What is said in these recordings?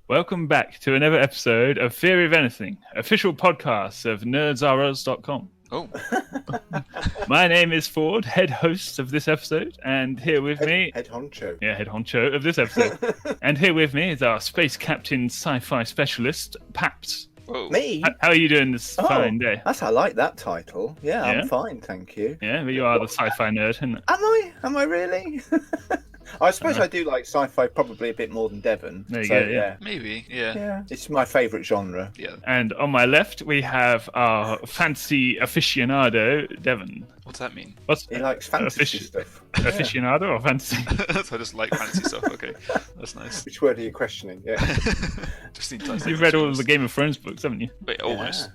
Welcome back to another episode of Theory of Anything, official podcast of nerdsareus.com. Oh. My name is Ford, head host of this episode, and here with me... Head honcho. Yeah, head honcho of this episode. And here with me is our space captain sci-fi specialist, Paps. Whoa. Me? How are you doing this fine day? I like that title. Yeah, Yeah? I'm fine, thank you. Yeah, but you are the sci-fi nerd, isn't it? Am I really? I suppose I do like sci-fi probably a bit more than Devon. There you go, yeah. Maybe, yeah. Yeah, it's my favourite genre. Yeah. And on my left, we have our fancy aficionado, Devon. What's that mean? What's He likes fantasy stuff. aficionado or fancy? So I just like fancy stuff. Okay, that's nice. Which word are you questioning? Yeah. Just need to You've read all of the Game of Thrones books, haven't you? Wait, almost.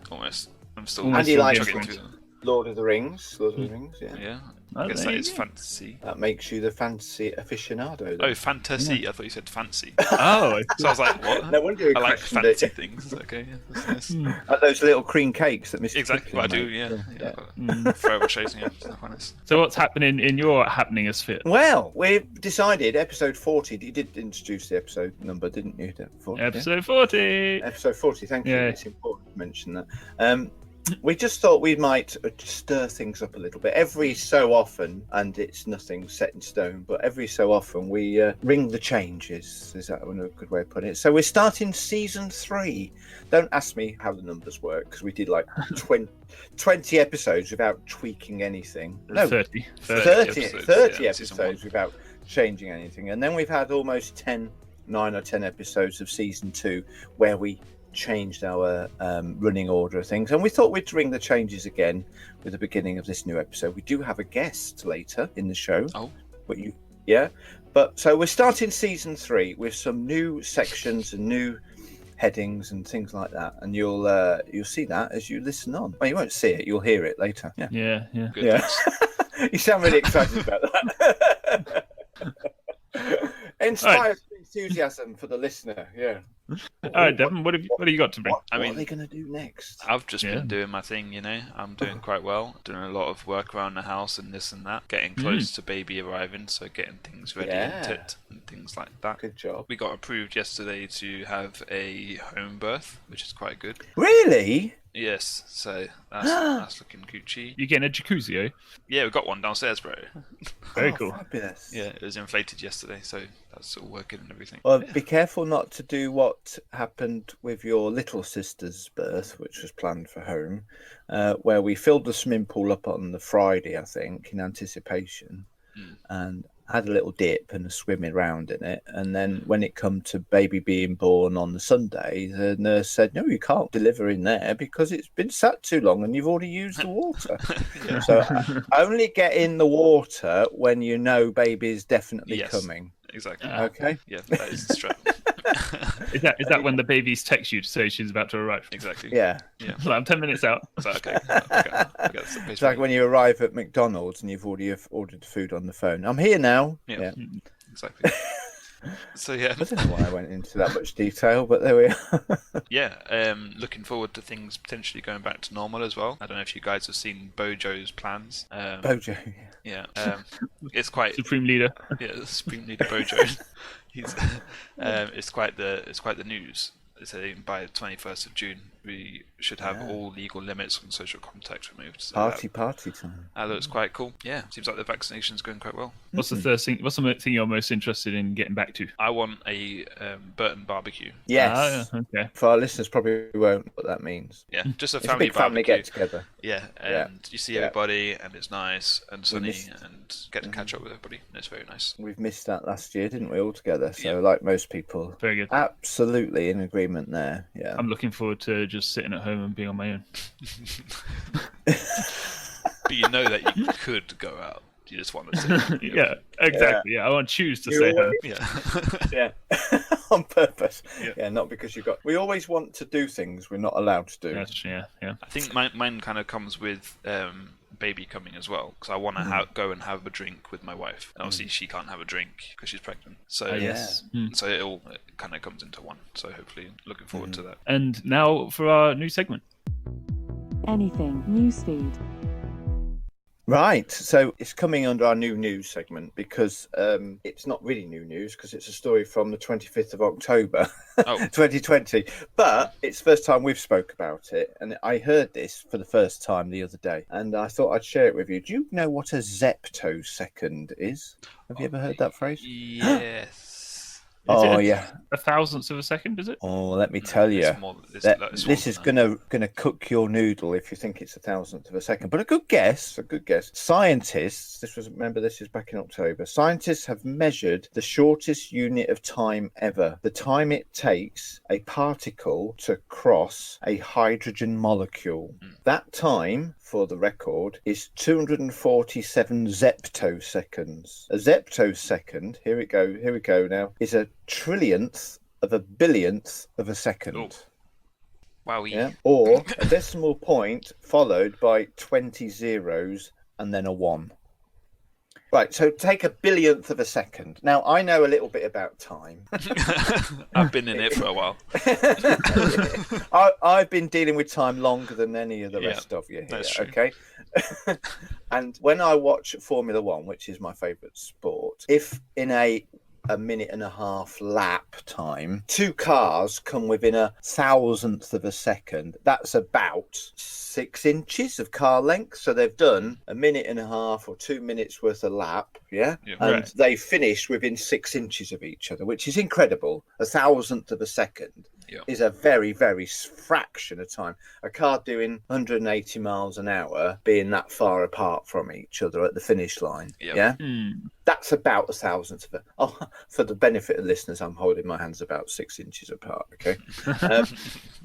I'm still. Almost And he likes chugging through them. Lord of the Rings. Yeah. Yeah. Oh, I guess there that you is go. fantasy. That makes you the fancy aficionado. Then. Oh, fantasy. I thought you said fancy. Oh, So I was like, what? No wonder you I like questioned fancy it. things. Okay, yeah, that's nice. Like those little cream cakes that Mr. Exactly, Kipling I do. made. Yeah. Forever chasing it. That's quite nice. So what's happening in your happening sphere? Well, we've decided episode 40. You did introduce the episode number, didn't you? Episode 40. Episode 40, thank you. Yeah. It's important to mention that. We just thought we might stir things up a little bit. Every so often, and it's nothing set in stone, but every so often we ring the changes. Is that a good way of putting it? So we're starting season 3. Don't ask me how the numbers work, because we did like 20 episodes without tweaking anything. No, 30. 30 episodes, yeah, season one. episodes without changing anything. And then we've had almost 9 or 10 episodes of season 2 where we changed our running order of things, and we thought we'd ring the changes again with the beginning of this new episode. We do have a guest later in the show. But so we're starting season 3 with some new sections and new headings and things like that, and you'll see that as you listen on. Well, you won't see it, you'll hear it later. Yeah. Good. Yeah. You sound really excited about that. Inspired enthusiasm for the listener. Yeah. All right, Devon, what have you got to bring? What are they going to do next? I've just been doing my thing, I'm doing quite well. Doing a lot of work around the house and this and that. Getting close to baby arriving, so getting things ready and tit and things like that. Good job. We got approved yesterday to have a home birth, which is quite good. Really? Yes, so that's looking Gucci. You getting a jacuzzi, eh? Yeah, we got one downstairs, bro. Very cool. Fabulous. Yeah, it was inflated yesterday, so that's all working and everything. Well, be careful not to do what happened with your little sister's birth, which was planned for home, where we filled the swimming pool up on the Friday, I think, in anticipation, and had a little dip and a swimming around in it. And then when it come to baby being born on the Sunday, the nurse said, no, you can't deliver in there because it's been sat too long and you've already used the water. So only get in the water when you know baby's definitely coming. Exactly. Okay. Yeah, that is the strap. Is that when the baby's text you to say she's about to arrive? Exactly. Yeah. Like, I'm 10 minutes out. So, okay. It's like when you arrive at McDonald's and you've already ordered food on the phone. I'm here now. Yeah. Exactly. So yeah, I don't know why I went into that much detail, but there we are. Yeah, looking forward to things potentially going back to normal as well. I don't know if you guys have seen Bojo's plans. Bojo. Yeah, it's quite Supreme Leader. Yeah, the Supreme Leader Bojo. He's it's quite the news. So by the 21st of June, we should have all legal limits on social contact removed. So Party time. that looks quite cool. Yeah, seems like the vaccination's going quite well. What's the first thing? What's the thing you're most interested in getting back to? I want a Burton barbecue. Yes. Okay. For our listeners, probably won't know what that means. Yeah, just a It's family a big family barbecue. get together. Yeah, and you see everybody, and it's nice and sunny, missed- and get to catch up with everybody. And it's very nice. We've missed that last year, didn't we, all together? So, Yeah. like most people, Very good. absolutely in agreement there. Yeah. I'm looking forward to just sitting at home and being on my own. But you know that you could go out. You just want to sit. Yeah, exactly. Yeah, I won't choose to You stay home. Yeah. Yeah. On purpose. Yeah. Yeah, not because you've got. We always want to do things we're not allowed to do. Yeah. I think mine kind of comes with baby coming as well, because I want to go and have a drink with my wife. And obviously, she can't have a drink because she's pregnant. So Yes. so it kind of comes into one. So hopefully, looking forward to that. And now for our new segment. Anything newsfeed. Right, so it's coming under our new news segment because it's not really new news because it's a story from the 25th of October, 2020. But it's the first time we've spoke about it, and I heard this for the first time the other day, and I thought I'd share it with you. Do you know what a zeptosecond is? Have you ever heard that phrase? Yes. A thousandth of a second, is it? Oh, let me tell you, this is gonna cook your noodle if you think it's a thousandth of a second. But a good guess. Scientists, remember this is back in October. Scientists have measured the shortest unit of time ever. The time it takes a particle to cross a hydrogen molecule. That time, for the record, is 247 zeptoseconds. A zeptosecond, here we go now, is a trillionth of a billionth of a second. Oh. Wow. Yeah. Or a decimal point followed by 20 zeros and then a 1. Right, so take a billionth of a second. Now, I know a little bit about time. I've been in it for a while. I've been dealing with time longer than any of the rest of you here, that's true. okay? And when I watch Formula One, which is my favourite sport, if in a minute and a half lap time, 2 cars come within a thousandth of a second, that's about 6 inches of car length. So they've done a minute and a half or 2 minutes worth of lap, and they finish within 6 inches of each other, which is incredible. A thousandth of a second is a very, very fraction of time. A car doing 180 miles an hour being that far apart from each other at the finish line, that's about a thousandth of it. Oh, for the benefit of listeners, I'm holding my hands about 6 inches apart, okay?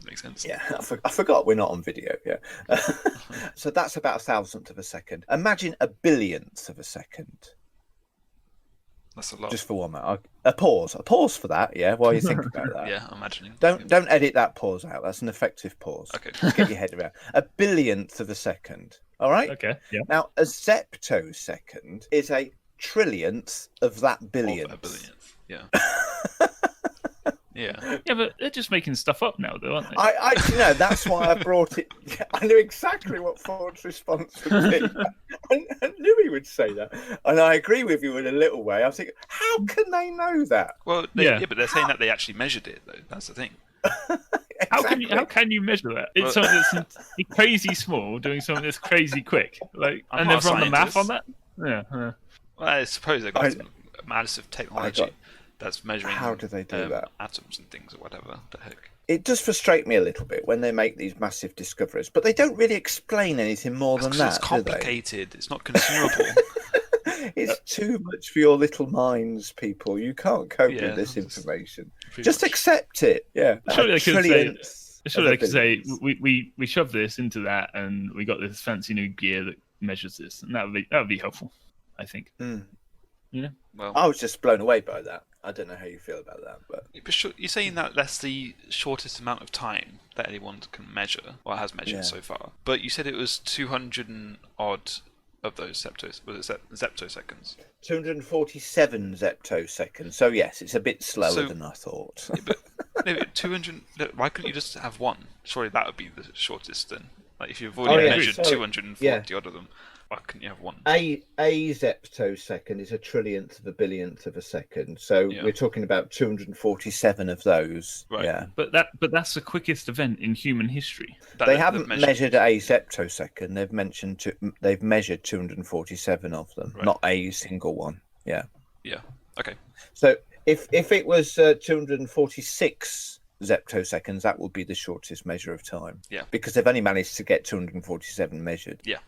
Makes sense. Yeah, I forgot we're not on video, So that's about a thousandth of a second. Imagine a billionth of a second. That's a lot. Just for 1 minute. A pause for that, while you think about that. Yeah, I'm imagining. Don't edit that pause out. That's an effective pause. Okay. Just get your head around. A billionth of a second. All right? Okay, yeah. Now, a zeptosecond is a trillionth of that billionth. Of a billionth, yeah. Yeah, but they're just making stuff up now, though, aren't they? I that's why I brought it. I knew exactly what Ford's response would be. I knew he would say that, and I agree with you in a little way. I was thinking, how can they know that? Well, but they're saying that they actually measured it, though. That's the thing. Exactly. How can you measure that? It's something that's crazy small doing something that's crazy quick, and they've run the math on that. Yeah. Well, I suppose they've got some massive technology that's measuring. How do they do that? Atoms and things or whatever. The heck. It does frustrate me a little bit when they make these massive discoveries, but they don't really explain anything more than that. It's complicated. It's not consumable. It's too much for your little minds, people. You can't cope with this information. Just accept it. Yeah. Surely they could say we shoved this into that, and we got this fancy new gear that measures this, and that would be helpful, I think. Well, I was just blown away by that. I don't know how you feel about that, but you're saying that that's the shortest amount of time that anyone can measure, or has measured so far. But you said it was 200 and odd of those zeptoseconds. 247 zeptoseconds. So yes, it's a bit slower than I thought. But 200. Why couldn't you just have one? Surely that would be the shortest then. Like if you've already measured 240 odd of them. Why couldn't you have one? A zeptosecond is a trillionth of a billionth of a second. So we're talking about 247 of those. Right. Yeah. But that's the quickest event in human history. They haven't measured a zeptosecond. They've measured 247 of them, not a single one. Yeah. Yeah. Okay. So if it was 246 zeptoseconds, that would be the shortest measure of time. Yeah. Because they've only managed to get 247 measured. Yeah.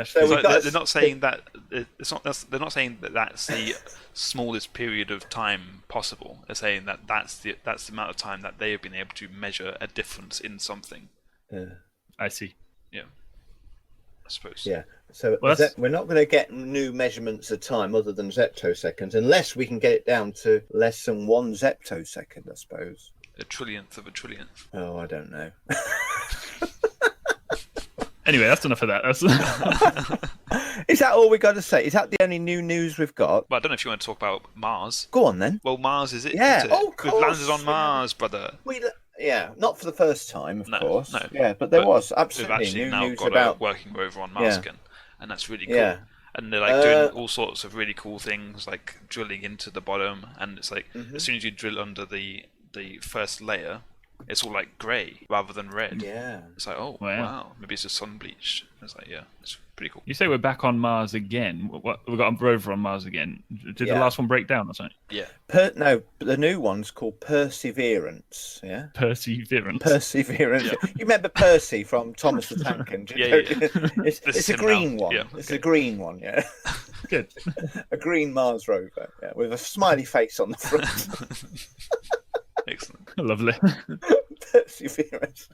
So they're not saying that they're not saying that that's the smallest period of time possible. They're saying that that's the amount of time that they have been able to measure a difference in something. I see. Yeah. I suppose. Yeah. So we're not going to get new measurements of time other than zeptoseconds unless we can get it down to less than 1 zeptosecond, I suppose. A trillionth of a trillionth. Oh, I don't know. Anyway, that's enough of that. Is that all we got to say? Is that the only new news we've got? Well, I don't know if you want to talk about Mars. Go on then. Well, Mars is it? Yeah. We've landed on Mars, brother. Yeah, not for the first time, of course. No. Yeah, but there was We've absolutely actually new now news got about a working rover on Mars again, and that's really cool. Yeah. And they're like doing all sorts of really cool things, like drilling into the bottom, and it's like as soon as you drill under the first layer, it's all like grey rather than red. Yeah. It's like, oh wow, maybe it's just sun bleached. It's like, yeah, it's pretty cool. You say we're back on Mars again. We've got a rover on Mars again. Did the last one break down or something? Yeah. No, the new one's called Perseverance. Yeah. Perseverance. Yeah. You remember Percy from Thomas the Tank Engine? Yeah. It's a green one. Yeah, It's a green one. Yeah. Good. A green Mars rover. Yeah, with a smiley face on the front. Excellent. Lovely. Perseverance.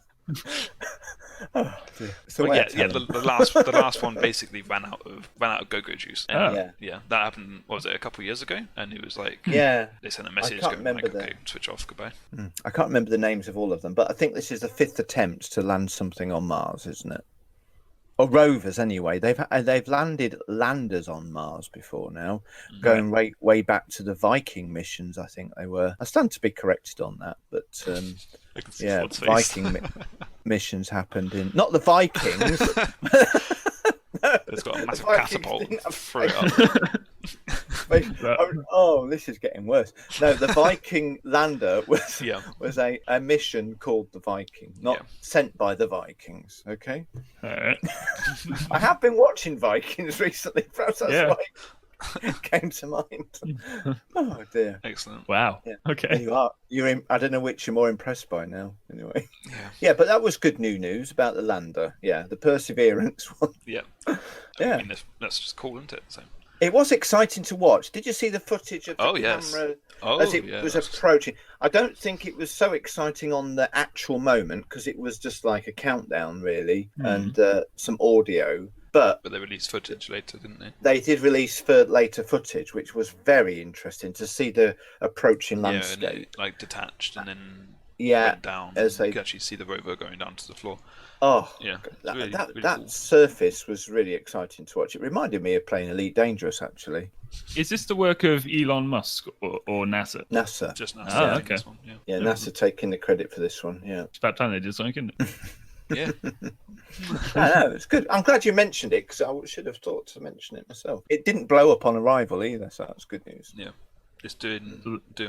Oh, dear. So the last one basically ran out of go-go juice. And yeah, that happened. What was it, a couple of years ago? And it was like, they sent a message going like, okay, switch off, goodbye. I can't remember the names of all of them, but I think this is the 5th attempt to land something on Mars, isn't it? Or rovers, anyway. They've landed landers on Mars before now, going way back to the Viking missions. I think they were. I stand to be corrected on that, but yeah, Viking missions happened in not the Vikings. It's got a massive catapult. Throw it up. Oh, this is getting worse. No, the Viking lander was a mission called the Viking, not sent by the Vikings. Okay. All right. I have been watching Vikings recently. Perhaps that's why it came to mind. Oh dear. Excellent. Wow. Yeah. Okay. You are. I don't know which you're more impressed by now. Anyway. Yeah, but that was good news about the lander. Yeah, the Perseverance one. Yeah. Yeah. I mean, that's just cool, isn't it? So. It was exciting to watch. Did you see the footage of the camera as it was approaching? I don't think it was so exciting on the actual moment because it was just like a countdown, really, and some audio. But they released footage later, didn't they? They did release later footage, which was very interesting to see the approaching landscape. Yeah, and it, like detached and then went down. As you could actually see the rover going down to the floor. Oh, yeah, really that cool. surface was really exciting to watch. It reminded me of playing Elite Dangerous, actually. Is this the work of Elon Musk or NASA? NASA. Just NASA. Oh, okay. This one, yeah, NASA taking the credit for this one. Yeah. It's about time they did something, isn't it? Yeah. No, it's good. I'm glad you mentioned it because I should have thought to mention it myself. It didn't blow up on arrival either, so that's good news. Yeah. It's doing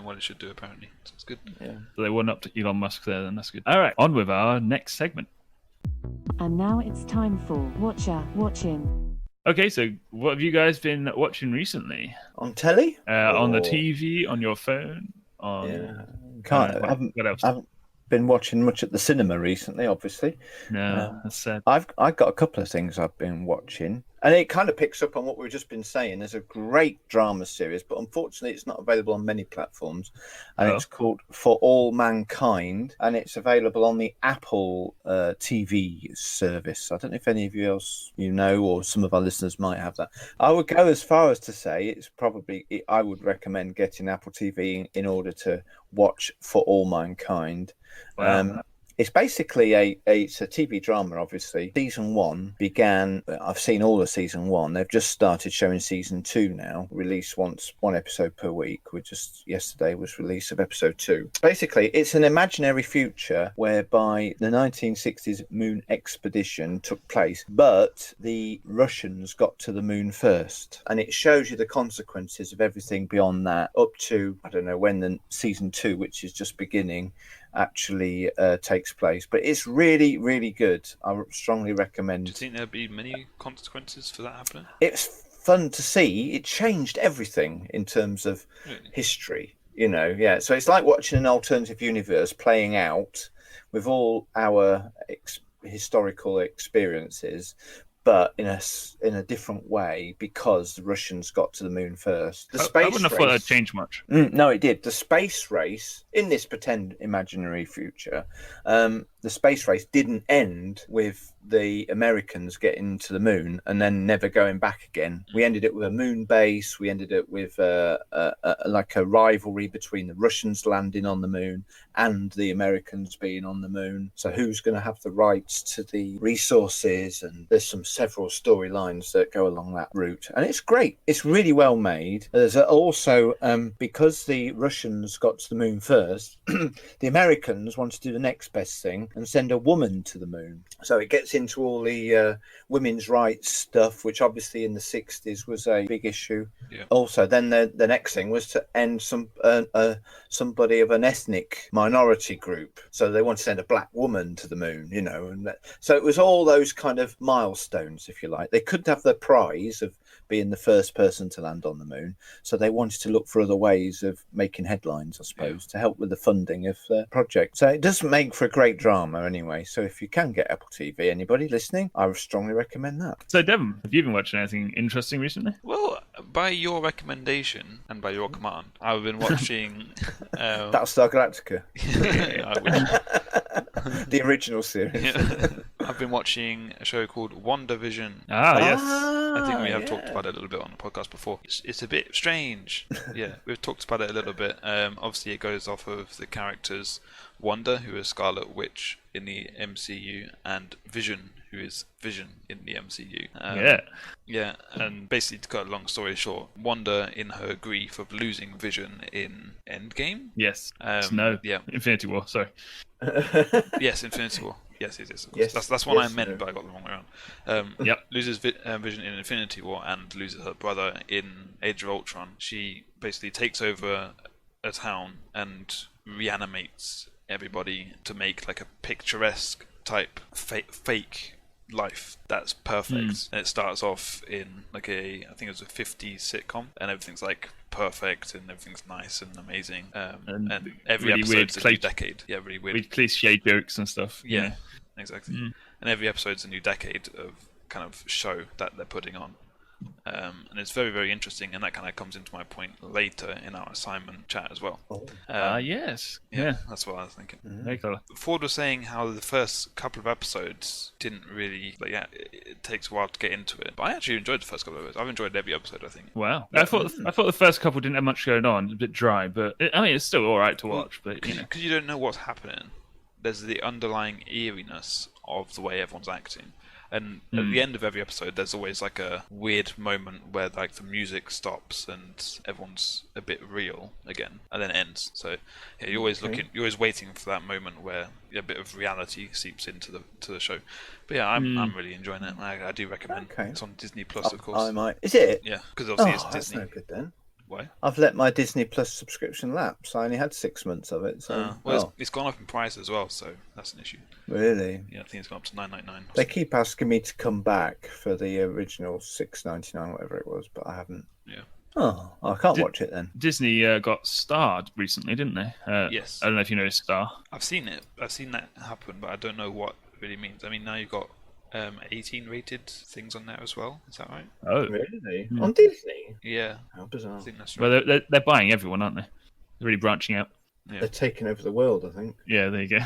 what it should do, apparently. So it's good. Yeah. So they went up to Elon Musk there, then that's good. All right, on with our next segment. And now it's time for Watcha Watchin. Okay, so what have you guys been watching recently? On telly? On the TV, on your phone? On I haven't been watching much at the cinema recently, obviously. No, that's sad. I've got a couple of things I've been watching, and it kind of picks up on what we've just been saying. There's a great drama series, but unfortunately it's not available on many platforms, and it's called For All Mankind, and it's available on the Apple TV service. I don't know if any of you else or some of our listeners might have that. I would go as far as to say I would recommend getting Apple TV in order to watch For All Mankind. Wow. It's basically it's a TV drama, obviously. Season 1 began, I've seen all of season 1. They've just started showing season 2 now. Release one episode per week. Yesterday was release of episode 2. Basically, it's an imaginary future whereby the 1960s moon expedition took place, but the Russians got to the moon first. And it shows you the consequences of everything beyond that up to, I don't know, when the season 2, which is just beginning, actually takes place. But it's really, really good. I strongly recommend. Do you think there'll be many consequences for that happening? It's fun to see. It changed everything in terms of history, so it's like watching an alternative universe playing out with all our historical experiences, but in a different way because the Russians got to the moon first. I wouldn't have thought that'd change much. No, it did. The space race in this pretend imaginary future, the the space race didn't end with the Americans getting to the moon and then never going back again. We ended it with a moon base. We ended it with like a rivalry between the Russians landing on the moon and the Americans being on the moon. So who's going to have the rights to the resources? And there's several storylines that go along that route. And it's great. It's really well made. There's also, because the Russians got to the moon first, the Americans want to do the next best thing and send a woman to the moon. So it gets into all the women's rights stuff, which obviously in the 60s was a big issue. Yeah. Also, then the next thing was to end somebody of an ethnic minority group. So they want to send a black woman to the moon, you know. And so it was all those kind of milestones, if you like. They could have the prize of being the first person to land on the moon. So they wanted to look for other ways of making headlines, I suppose, to help with the funding of the project. So it does make for a great drama anyway. So if you can get Apple TV, anybody listening, I would strongly recommend that. So Devon, have you been watching anything interesting recently? Well, by your recommendation and by your command, I've been watching... Battlestar Galactica. I wish. The original series. Yeah. I've been watching a show called WandaVision. Yes. I think we have talked about it a little bit on the podcast before. It's a bit strange. Yeah, we've talked about it a little bit. Obviously, it goes off of the characters Wanda, who is Scarlet Witch in the MCU, and Vision, who is Vision in the MCU. Yeah, and basically, to cut a long story short, Wanda, in her grief of losing Vision in Endgame. Yes. Yeah. Infinity War. Sorry. Yes, Infinity War. Yes. Yes, that's what yes, I meant, no. but I got the wrong way around. Yep. Loses Vision in Infinity War and loses her brother in Age of Ultron. She basically takes over a town and reanimates everybody to make like a picturesque type fake life that's perfect. And it starts off in like I think it was a 50s sitcom, and everything's like perfect and everything's nice and amazing. And every really episode's weird a new decade. Yeah, really weird. With cliche jokes and stuff. Yeah, exactly. And every episode's a new decade of kind of show that they're putting on. And it's very, very interesting, and that kind of comes into my point later in our assignment chat as well. Yes. Yeah, that's what I was thinking. Very clever. Ford was saying how the first couple of episodes didn't really, it takes a while to get into it. But I actually enjoyed the first couple of episodes. I've enjoyed every episode, I think. Wow. I thought the first couple didn't have much going on. It was a bit dry, but it's still all right to watch. But because you don't know what's happening, there's the underlying eeriness of the way everyone's acting. And at the end of every episode, there's always like a weird moment where like the music stops and everyone's a bit real again, and then ends. So yeah, you're always waiting for that moment where a bit of reality seeps into the show. But yeah, I'm really enjoying it. I do recommend. Okay. It's on Disney Plus, of course. I might. Is it? Yeah, because obviously it's that's Disney. no good then. Why? I've let my Disney Plus subscription lapse. I only had 6 months of it. So It's gone up in price as well, so that's an issue. Really? Yeah, I think it's gone up to $9.99. They keep asking me to come back for the original $6.99, whatever it was, but I haven't. Yeah. Oh, I can't watch it then. Disney got starred recently, didn't they? Yes. I don't know if you know Star. I've seen it. I've seen that happen, but I don't know what it really means. I mean, now you've got 18 rated things on there as well. Is that right? Oh, Really? On Disney? Yeah. How bizarre. I think that's right. well, they're buying everyone, aren't they? They're really branching out. Yeah. They're taking over the world, I think. Yeah, there you go.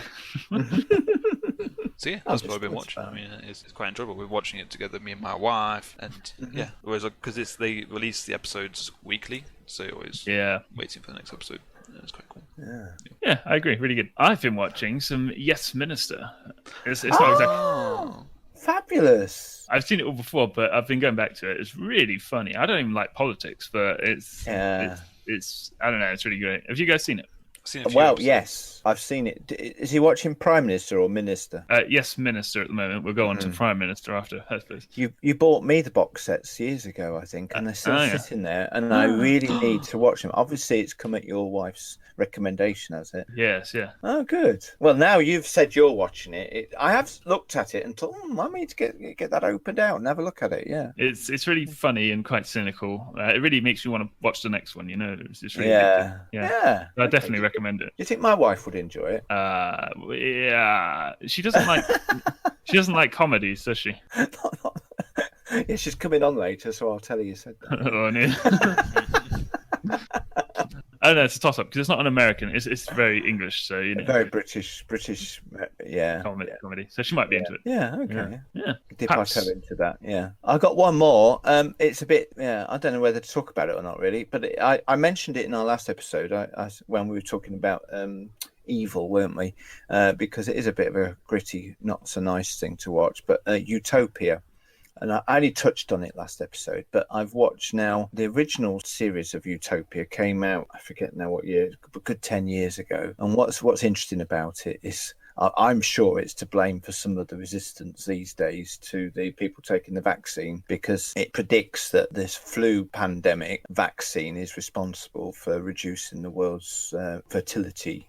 So yeah, that's what I've been watching. I mean, it's quite enjoyable. We're watching it together, me and my wife, and yeah, whereas because they release the episodes weekly, so you're always waiting for the next episode. Yeah, it's quite cool. Yeah, I agree. Really good. I've been watching some Yes Minister. It's not exactly. Fabulous. I've seen it all before, but I've been going back to it. It's really funny. I don't even like politics, but it's I don't know. It's really great. Have you guys seen it? Well, yes, I've seen it. Is he watching Prime Minister or Minister? Yes, Minister at the moment. We'll go on to Prime Minister after, I suppose. You bought me the box sets years ago, I think, and they're still sitting there, and I really need to watch them. Obviously, it's come at your wife's recommendation, has it? Yes, yeah. Oh, good. Well, now you've said you're watching it. I have looked at it and thought, I need to get that opened out and have a look at it, yeah. It's really funny and quite cynical. It really makes you want to watch the next one, you know? It's just really yeah. I definitely recommend it. Do you think my wife would enjoy it? Yeah. She doesn't like comedies, does she? Yeah, she's coming on later, so I'll tell her you said that. Oh, no. I don't know, it's a toss-up because it's not an American. It's very English, so you know. Very British. Yeah. comedy. So she might be into it. Yeah, okay. Yeah. Dip our toe into that. Yeah. I got one more. It's a bit, I don't know whether to talk about it or not really, but I mentioned it in our last episode when we were talking about evil, weren't we? Because it is a bit of a gritty, not so nice thing to watch, but Utopia. And I only touched on it last episode, but I've watched now the original series of Utopia came out, I forget now what year, a good 10 years ago. And what's interesting about it is I'm sure it's to blame for some of the resistance these days to the people taking the vaccine, because it predicts that this flu pandemic vaccine is responsible for reducing the world's fertility,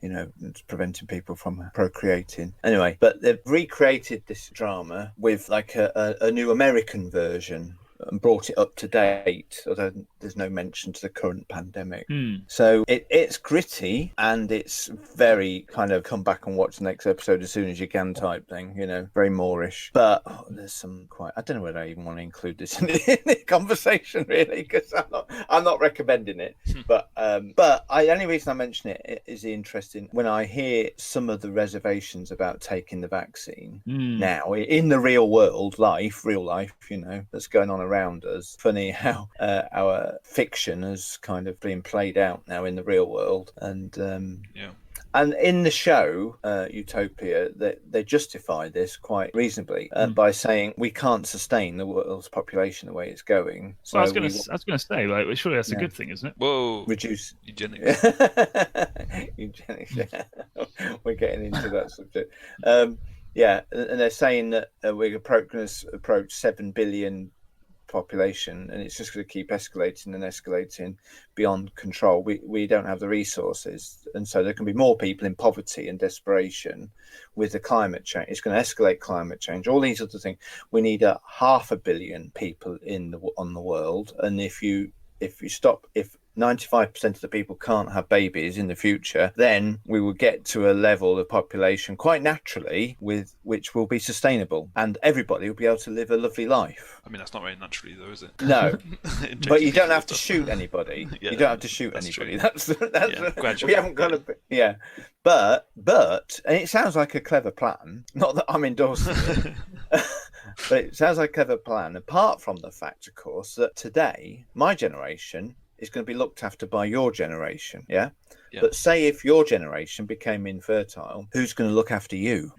preventing people from procreating. Anyway, but they've recreated this drama with like a new American version and brought it up to date, although there's no mention to the current pandemic. So it's gritty and it's very kind of come back and watch the next episode as soon as you can type thing, very Moorish. But there's some I don't know whether I even want to include this in the conversation really, because I'm not recommending it. But the only reason I mention it is interesting when I hear some of the reservations about taking the vaccine now in the real life, that's going on around us. Funny how our fiction has kind of been played out now in the real world, and in the show Utopia, they justify this quite reasonably by saying we can't sustain the world's population the way it's going. So I was going to say, like, surely that's a good thing, isn't it? Whoa, reduce eugenics. Eugenics. Yeah. We're getting into that subject. And they're saying that we're going to approach 7 billion population, and it's just going to keep escalating and escalating beyond control. We don't have the resources, and so there can be more people in poverty and desperation with the climate change. It's going to escalate climate change, all these other things. We need 500 million people on the world, and if 95% of the people can't have babies in the future, then we will get to a level of population quite naturally with which will be sustainable, and everybody will be able to live a lovely life. I mean, that's not very naturally, though, is it? No, but you don't have to shoot anybody. You don't have to shoot anybody. True. That's we haven't got to. But and it sounds like a clever plan. Not that I'm endorsing it. But it sounds like a clever plan. Apart from the fact, of course, that today my generation is going to be looked after by your generation, But say if your generation became infertile, who's going to look after you?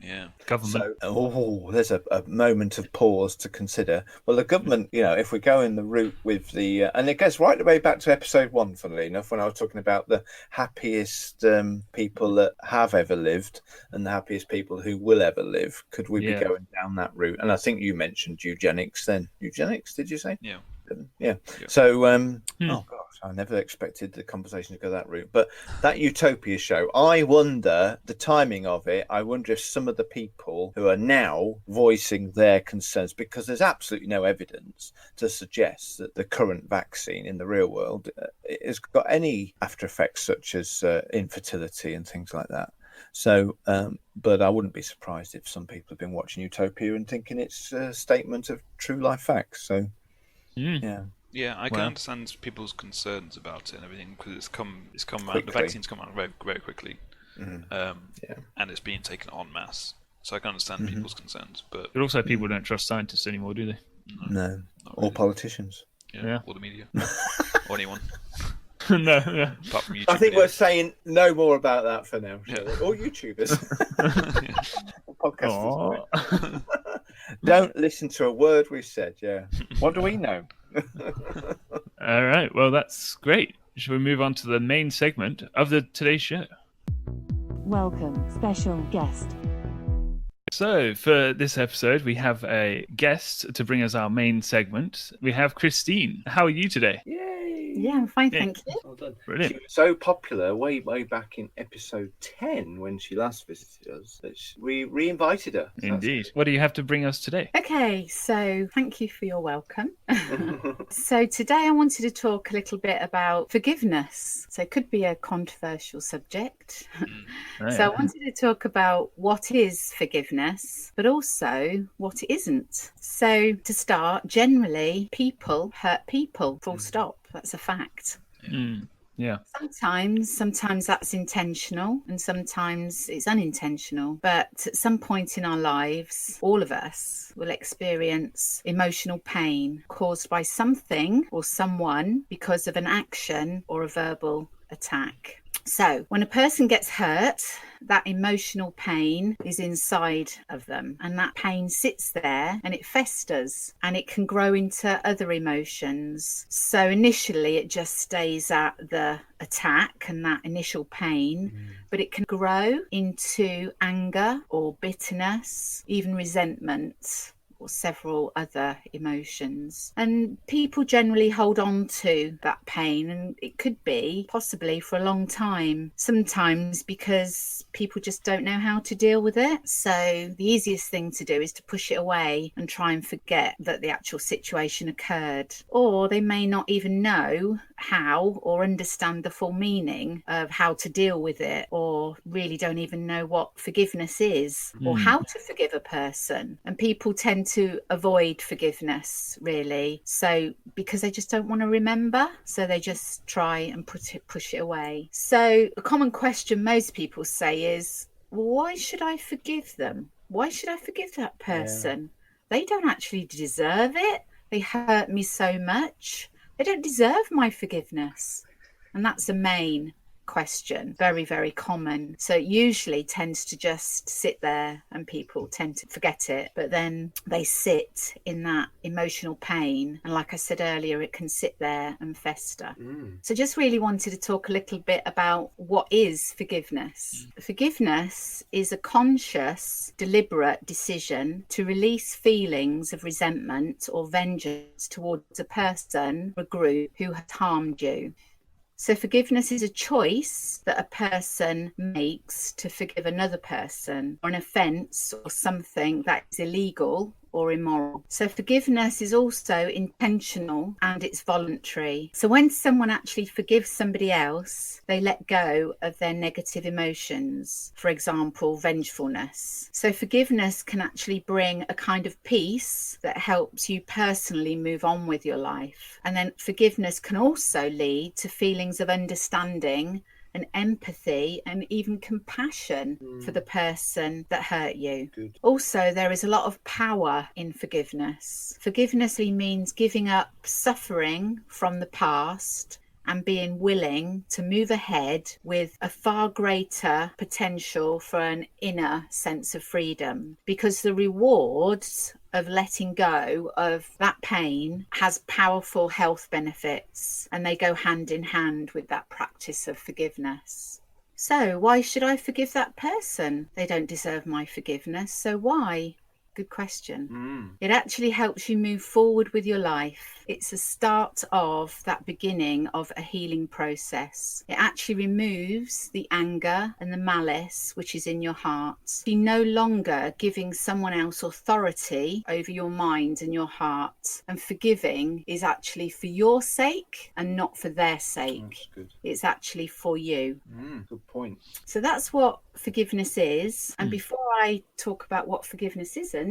Government. So, there's a moment of pause to consider. Well, the government, if we go in the route with the, and it goes right the way back to episode 1, funnily enough, when I was talking about the happiest people that have ever lived and the happiest people who will ever live. Could we be going down that route? And I think you mentioned eugenics then. Eugenics, did you say? Yeah. So, oh gosh, I never expected the conversation to go that route. But that Utopia show, I wonder the timing of it. I wonder if some of the people who are now voicing their concerns, because there's absolutely no evidence to suggest that the current vaccine in the real world has got any after effects such as infertility and things like that. So, but I wouldn't be surprised if some people have been watching Utopia and thinking it's a statement of true life facts. So. Yeah, I can understand people's concerns about it and everything, because it's come out. The vaccine's come out very, very quickly, and it's being taken en masse. So I can understand people's concerns, but also people don't trust scientists anymore, do they? No, or politicians. Or the media, or anyone. No. Apart from YouTube. I think we're saying no more about that for now. Or YouTubers. Podcasters. Don't listen to a word we've said. What do we know? All right. Well, that's great. Shall we move on to the main segment of today's show? Welcome, special guest. So, for this episode, we have a guest to bring us our main segment. We have Christine. How are you today? Yay! Yeah, I'm fine, thank you. Well done. Brilliant. She was so popular way back in episode 10 when she last visited us that we re-invited her. So Indeed. What do you have to bring us today? Okay, so thank you for your welcome. So today I wanted to talk a little bit about forgiveness. So it could be a controversial subject. So I wanted to talk about what is forgiveness, but also what it isn't. So to start, generally people hurt people, full stop. That's a fact. Yeah. Sometimes that's intentional and sometimes it's unintentional. But at some point in our lives, all of us will experience emotional pain caused by something or someone because of an action or a verbal attack. So when a person gets hurt, that emotional pain is inside of them, and that pain sits there and it festers and it can grow into other emotions. So initially it just stays at the attack and that initial pain, but it can grow into anger or bitterness, even resentment, or several other emotions. And people generally hold on to that pain, and it could be possibly for a long time, sometimes because people just don't know how to deal with it. So the easiest thing to do is to push it away and try and forget that the actual situation occurred. Or they may not even know how or understand the full meaning of how to deal with it, or really don't even know what forgiveness is or how to forgive a person. And people tend to avoid forgiveness, really, so because they just don't want to remember, so they just try and push it away. So a common question most people say is, why should I forgive them? Why should I forgive that person? They don't actually deserve it. They hurt me so much. They don't deserve my forgiveness. And that's the main question, very, very common. So it usually tends to just sit there and people tend to forget it, but then they sit in that emotional pain, and like I said earlier, it can sit there and fester. So just really wanted to talk a little bit about what is forgiveness. Forgiveness is a conscious, deliberate decision to release feelings of resentment or vengeance towards a person or a group who has harmed you. So forgiveness is a choice that a person makes to forgive another person or an offence or something that is illegal or immoral. So forgiveness is also intentional and it's voluntary. So when someone actually forgives somebody else, they let go of their negative emotions, for example, vengefulness. So forgiveness can actually bring a kind of peace that helps you personally move on with your life. And then forgiveness can also lead to feelings of understanding and empathy and even compassion for the person that hurt you. Good. Also, there is a lot of power in forgiveness. Forgiveness means giving up suffering from the past and being willing to move ahead with a far greater potential for an inner sense of freedom, because the rewards of letting go of that pain has powerful health benefits, and they go hand in hand with that practice of forgiveness. So why should I forgive that person? They don't deserve my forgiveness, so why? Good question. It actually helps you move forward with your life. It's the start of that beginning of a healing process. It actually removes the anger and the malice which is in your heart. You're no longer giving someone else authority over your mind and your heart. And forgiving is actually for your sake and not for their sake. That's good. It's actually for you. Good point. So that's what forgiveness is. And before I talk about what forgiveness isn't,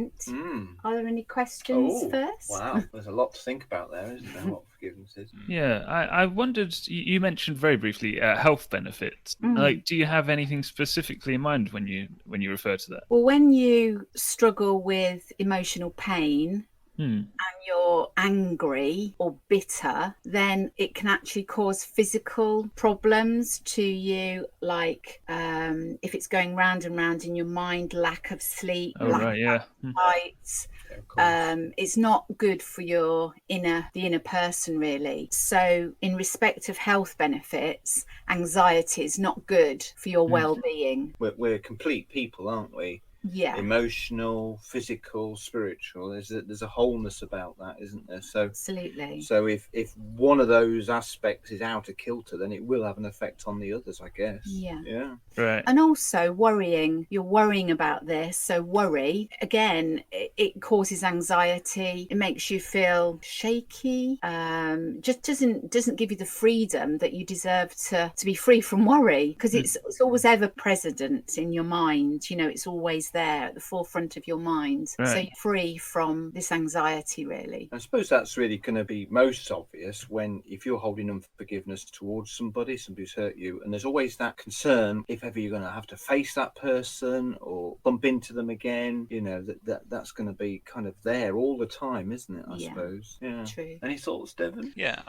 are there any questions first? Wow, there's a lot to think about there, isn't there, what forgiveness is? Yeah, I wondered, you mentioned very briefly health benefits. Like, do you have anything specifically in mind when you refer to that? Well, when you struggle with emotional pain, and you're angry or bitter, then it can actually cause physical problems to you, like if it's going round and round in your mind, lack of sleep, lack of appetite. It's not good for the inner person, really. So in respect of health benefits, anxiety is not good for your well-being. We're complete people, aren't we? Yeah. Emotional, physical, spiritual. There's a wholeness about that, isn't there? So absolutely. So if one of those aspects is out of kilter, then it will have an effect on the others, I guess. Yeah. Right. And also worrying. You're worrying about this. So worry, again, it causes anxiety. It makes you feel shaky. Just doesn't give you the freedom that you deserve to be free from worry, because it's always ever present in your mind. You know, it's always there at the forefront of your mind. So Right. you're free from this anxiety, really. I suppose that's really going to be most obvious if you're holding unforgiveness towards somebody's hurt you, and there's always that concern if ever you're going to have to face that person or bump into them again. That's going to be kind of there all the time, isn't it? I suppose. Yeah. True. Any thoughts, Devon? Yeah,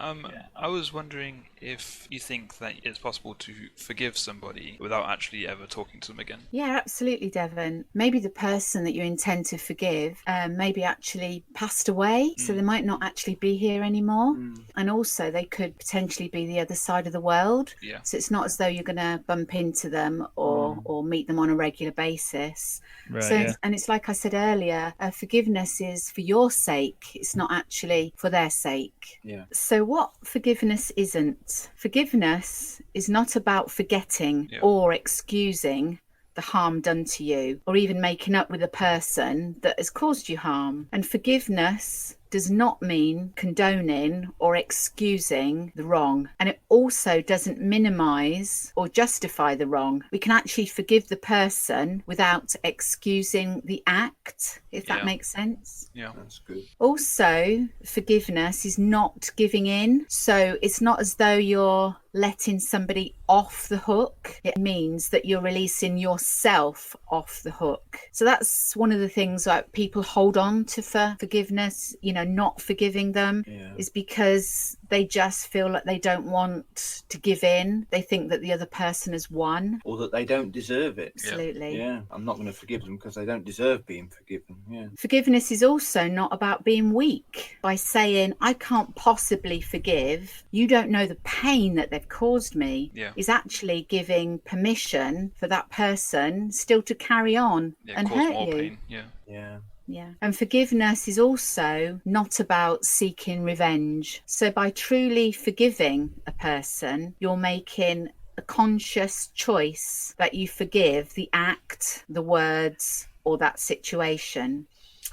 I was wondering if you think that it's possible to forgive somebody without actually ever talking to them again. Yeah, absolutely, Devon. Maybe the person that you intend to forgive maybe actually passed away, so they might not actually be here anymore. And also they could potentially be the other side of the world. Yeah. So it's not as though you're going to bump into them or meet them on a regular basis. Right, So yeah. and it's like I said earlier, forgiveness is for your sake. It's not actually for their sake. Yeah. So what forgiveness isn't? Forgiveness is not about forgetting Yeah. or excusing the harm done to you, or even making up with a person that has caused you harm. And forgiveness does not mean condoning or excusing the wrong. And it also doesn't minimize or justify the wrong. We can actually forgive the person without excusing the act, if that Yeah. makes sense. Yeah. That's good. Also, forgiveness is not giving in. So it's not as though you're letting somebody off the hook. It means that you're releasing yourself off the hook. So that's one of the things that people hold on to for forgiveness, not forgiving them, is because they just feel like they don't want to give in. They think that the other person has won. Or that they don't deserve it. Absolutely. Yeah, I'm not going to forgive them because they don't deserve being forgiven. Yeah. Forgiveness is also not about being weak. By saying, I can't possibly forgive, you don't know the pain that they've caused me, is actually giving permission for that person still to carry on and cause hurt more you. pain. Yeah. Yeah. Yeah. And forgiveness is also not about seeking revenge. So by truly forgiving a person, you're making a conscious choice that you forgive the act, the words, or that situation.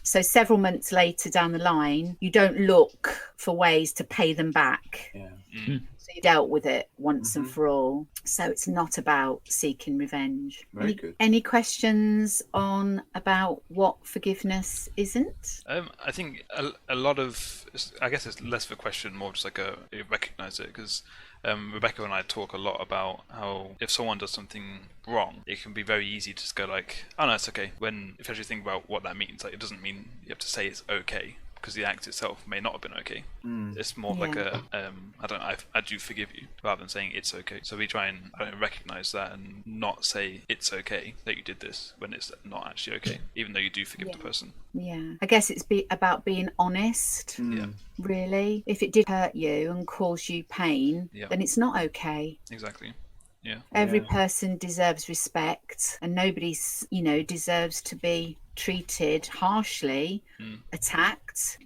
So several months later down the line, you don't look for ways to pay them back. Yeah. So you dealt with it once and for all. So it's not about seeking revenge. Very good. Any questions about what forgiveness isn't? I think a lot of, I guess it's less of a question, more just like you recognize it, because Rebecca and I talk a lot about how if someone does something wrong, it can be very easy to just go like, oh no, it's okay. When if you actually think about what that means, like it doesn't mean you have to say it's okay, because the act itself may not have been okay. It's more like I do forgive you, rather than saying it's okay. So we try and recognize that and not say it's okay that you did this when it's not actually okay, even though you do forgive the person. Yeah, I guess it's about being honest. Yeah. Really, if it did hurt you and cause you pain, then it's not okay. Exactly. Yeah. Every person deserves respect, and nobody, deserves to be treated harshly, attacked,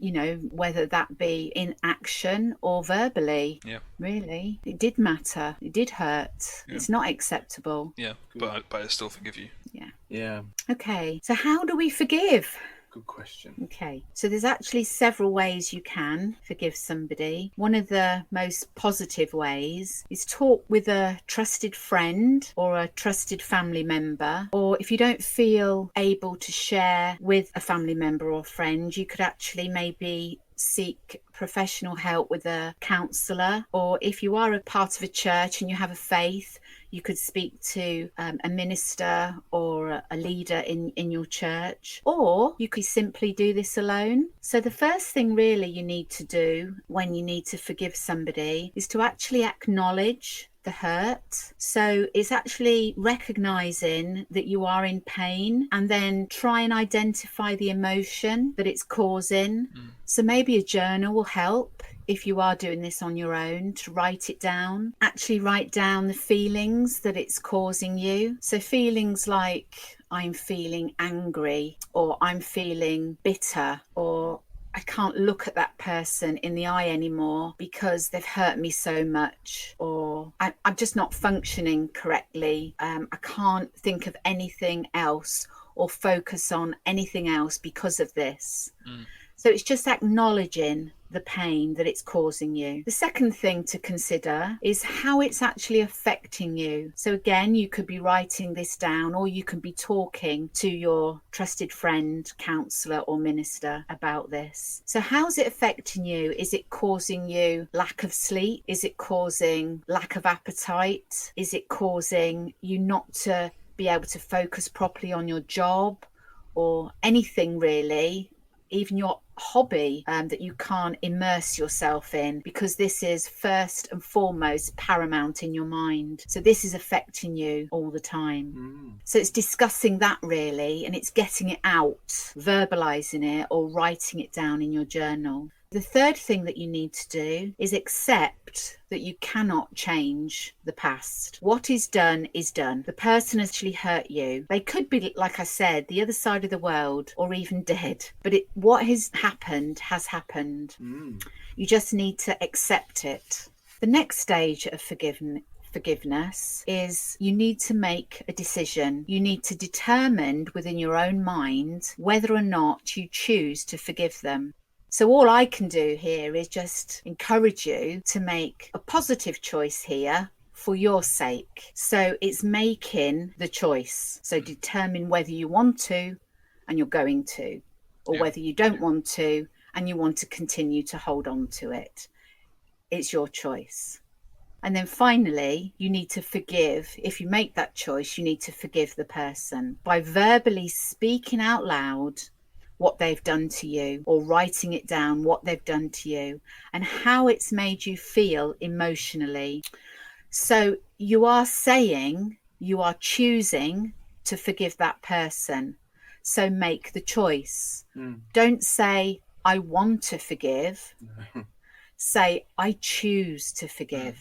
whether that be in action or verbally. Yeah. Really, it did matter. It did hurt. Yeah. It's not acceptable. Yeah, but I still forgive you. Yeah. Yeah. Okay, so how do we forgive? Good question. Okay, so there's actually several ways you can forgive somebody. One of the most positive ways is talk with a trusted friend or a trusted family member, or if you don't feel able to share with a family member or friend, you could actually maybe seek professional help with a counsellor, or if you are a part of a church and you have a faith, you could speak to a minister or a leader in your church, or you could simply do this alone. So the first thing really you need to do when you need to forgive somebody is to actually acknowledge the hurt. So it's actually recognizing that you are in pain and then try and identify the emotion that it's causing. So maybe a journal will help if you are doing this on your own, to write it down. Actually write down the feelings that it's causing you. So feelings like I'm feeling angry, or I'm feeling bitter, or I can't look at that person in the eye anymore because they've hurt me so much, or I'm just not functioning correctly. I can't think of anything else or focus on anything else because of this. So it's just acknowledging the pain that it's causing you. The second thing to consider is how it's actually affecting you. So again, you could be writing this down, or you can be talking to your trusted friend, counsellor or minister about this. So how's it affecting you? Is it causing you lack of sleep? Is it causing lack of appetite? Is it causing you not to be able to focus properly on your job or anything really, even your hobby that you can't immerse yourself in, because this is first and foremost paramount in your mind. So this is affecting you all the time. So it's discussing that really, and it's getting it out, verbalizing it or writing it down in your journal. The third thing that you need to do is accept that you cannot change the past. What is done is done. The person has actually hurt you. They could be, like I said, the other side of the world or even dead. But what has happened has happened. You just need to accept it. The next stage of forgiveness is you need to make a decision. You need to determine within your own mind whether or not you choose to forgive them. So all I can do here is just encourage you to make a positive choice here for your sake. So it's making the choice. So determine whether you want to and you're going to, or whether you don't want to and you want to continue to hold on to it. It's your choice. And then finally, you need to forgive. If you make that choice, you need to forgive the person by verbally speaking out loud what they've done to you, or writing it down, what they've done to you and how it's made you feel emotionally. So you are saying, you are choosing to forgive that person. So make the choice. Don't say, I want to forgive. Say, I choose to forgive.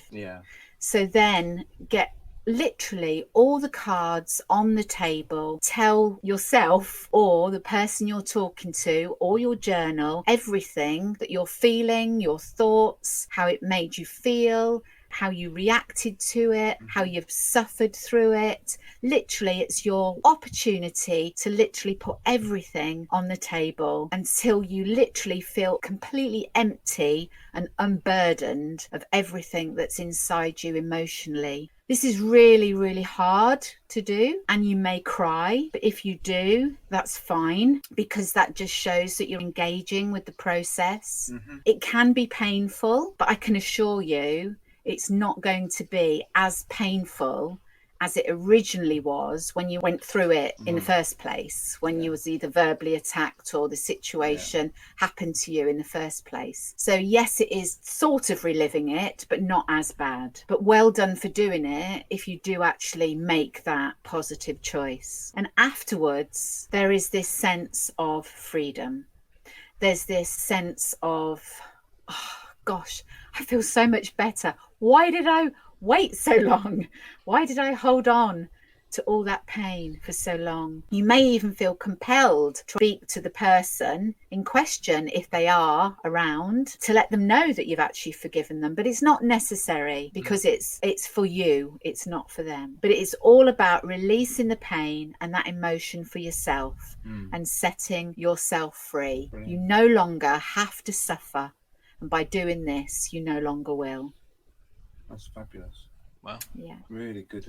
So then get literally all the cards on the table. Tell yourself or the person you're talking to or your journal everything that you're feeling, your thoughts, how it made you feel, how you reacted to it, how you've suffered through it. Literally, it's your opportunity to literally put everything on the table until you literally feel completely empty and unburdened of everything that's inside you emotionally. This is really, really hard to do, and you may cry, but if you do, that's fine, because that just shows that you're engaging with the process. It can be painful, but I can assure you it's not going to be as painful as it originally was when you went through it in the first place, when you was either verbally attacked or the situation happened to you in the first place. So yes, it is sort of reliving it, but not as bad. But well done for doing it if you do actually make that positive choice. And afterwards, there is this sense of freedom. There's this sense of, oh, gosh, I feel so much better. Why did I wait so long? Why did I hold on to all that pain for so long? You may even feel compelled to speak to the person in question, if they are around, to let them know that you've actually forgiven them. But it's not necessary, because it's for you, it's not for them. But it is all about releasing the pain and that emotion for yourself and setting yourself free. You no longer have to suffer. And by doing this, you no longer will. That's fabulous. Wow. Yeah. Really good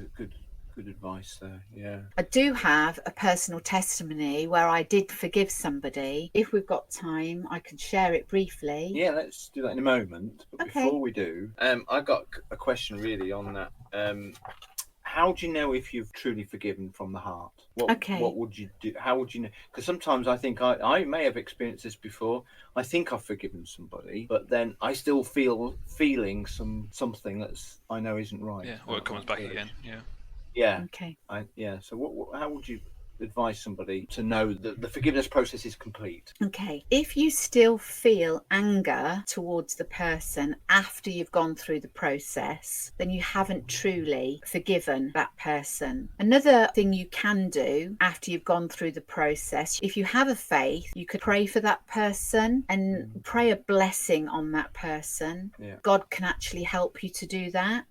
advice there. Yeah. I do have a personal testimony where I did forgive somebody. If we've got time, I could share it briefly. Yeah, let's do that in a moment. But Okay. before we do, I got a question really on that. How do you know if you've truly forgiven from the heart? What would you do? How would you know? Because sometimes I think I may have experienced this before. I think I've forgiven somebody, but then I still feeling something that's I know isn't right. Yeah, or it comes back again. Yeah. Yeah. Okay. So how would you advise somebody to know that the forgiveness process is complete? Okay. If you still feel anger towards the person after you've gone through the process, then you haven't truly forgiven that person. Another thing you can do after you've gone through the process, if you have a faith, you could pray for that person and pray a blessing on that person. Yeah. God can actually help you to do that.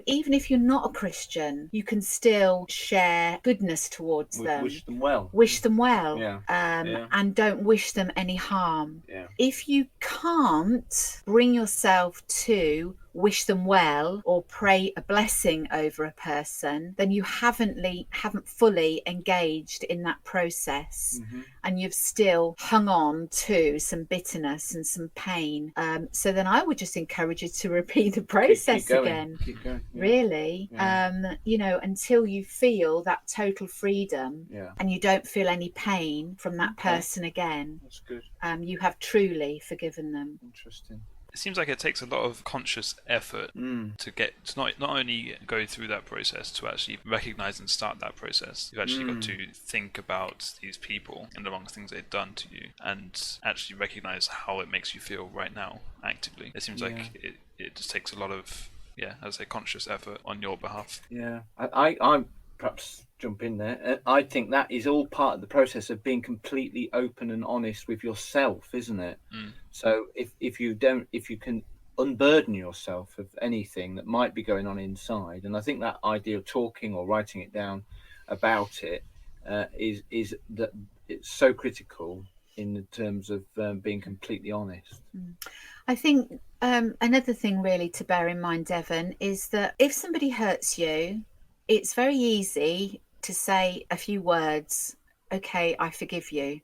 Even if you're not a Christian, you can still share goodness towards them them. Wish them well. Wish them well. Yeah. And don't wish them any harm. Yeah. If you can't bring yourself to wish them well or pray a blessing over a person, then you haven't fully engaged in that process, and you've still hung on to some bitterness and some pain. So then I would just encourage you to repeat the process again. Keep going. Yeah. Really, until you feel that total freedom, and you don't feel any pain from that person again. That's good. You have truly forgiven them. Interesting. It seems like it takes a lot of conscious effort to get to not only go through that process, to actually recognize and start that process. You've actually got to think about these people and the wrong things they've done to you, and actually recognize how it makes you feel right now actively. It seems like it just takes a lot of, as a conscious effort on your behalf. Yeah, I perhaps jump in there. I think that is all part of the process of being completely open and honest with yourself, isn't it? So if you can unburden yourself of anything that might be going on inside, and I think that idea of talking or writing it down about it is that it's so critical in the terms of being completely honest. I think another thing really to bear in mind, Devon, is that if somebody hurts you, it's very easy to say a few words, okay, I forgive you.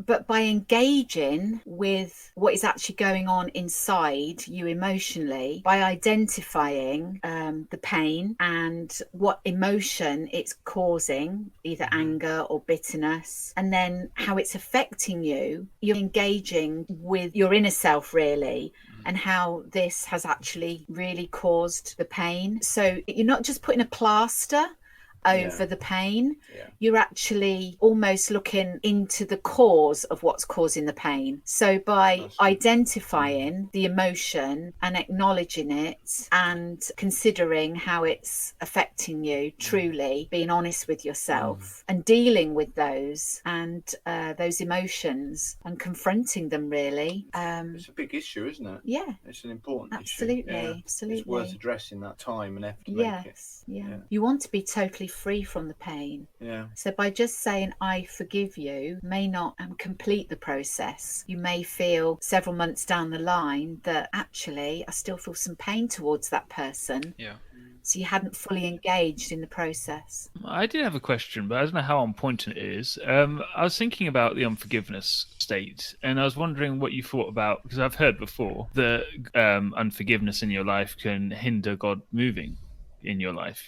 But by engaging with what is actually going on inside you emotionally, by identifying the pain and what emotion it's causing, either anger or bitterness, and then how it's affecting you, you're engaging with your inner self really, and how this has actually really caused the pain. So you're not just putting a plaster over the pain, you're actually almost looking into the cause of what's causing the pain. So by identifying the emotion and acknowledging it and considering how it's affecting you, truly being honest with yourself and dealing with those and those emotions and confronting them really. It's a big issue, isn't it? Yeah. It's an important issue. Absolutely. Absolutely. It's worth addressing that time and effort to make it. Yeah. You want to be totally free from the pain. Yeah. So by just saying I forgive you may not complete the process. You may feel several months down the line that actually I still feel some pain towards that person. Yeah. So you hadn't fully engaged in the process. I did have a question, but I don't know how on point it is. I was thinking about the unforgiveness state, and I was wondering what you thought about, because I've heard before that unforgiveness in your life can hinder God moving in your life,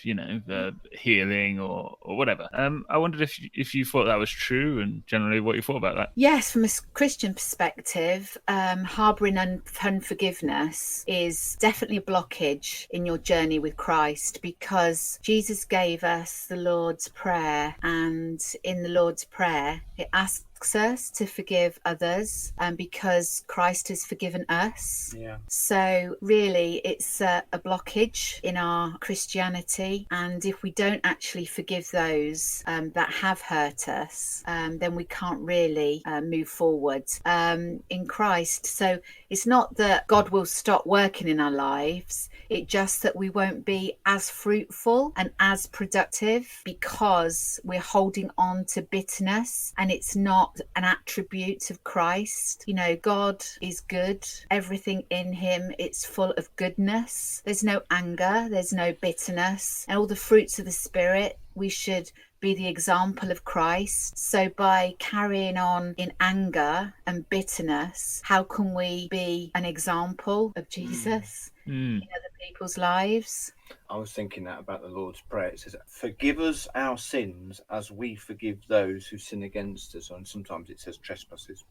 healing or whatever. I wondered if you thought that was true, and generally what you thought about that. Yes, from a Christian perspective, harbouring unforgiveness is definitely a blockage in your journey with Christ, because Jesus gave us the Lord's Prayer, and in the Lord's Prayer it asks us to forgive others, because Christ has forgiven us. So really it's a blockage in our Christianity, and if we don't actually forgive those that have hurt us, then we can't really move forward in Christ. So it's not that God will stop working in our lives, it's just that we won't be as fruitful and as productive because we're holding on to bitterness, and it's not an attribute of Christ. God is good. Everything in him, it's full of goodness. There's no anger, there's no bitterness, and all the fruits of the Spirit. We should be the example of Christ. So by carrying on in anger and bitterness, how can we be an example of Jesus in other people's lives? I was thinking that about the Lord's Prayer. It says, forgive us our sins as we forgive those who sin against us. And sometimes it says trespasses.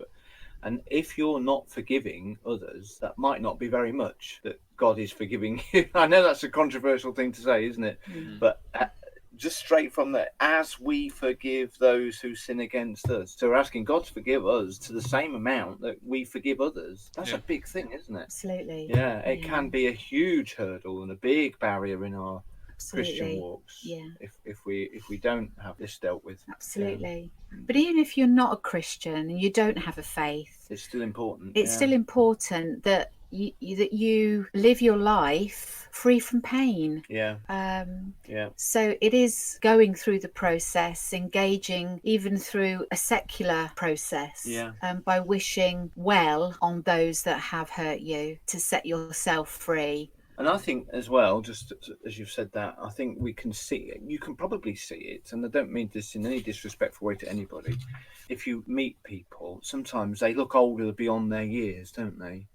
And if you're not forgiving others, that might not be very much that God is forgiving you. I know that's a controversial thing to say, isn't it? But just straight from there, as we forgive those who sin against us. So we're asking God to forgive us to the same amount that we forgive others. That's a big thing, isn't it? Absolutely. Yeah, it can be a huge hurdle and a big barrier in our Christian walks. If we don't have this dealt with. Absolutely. But even if you're not a Christian and you don't have a faith, it's still important. It's still important that that you live your life free from pain. Yeah. So it is going through the process, engaging even through a secular process, by wishing well on those that have hurt you to set yourself free. And I think as well, just as you've said that, I think we can see it. You can probably see it, and I don't mean this in any disrespectful way to anybody. If you meet people, sometimes they look older beyond their years, don't they?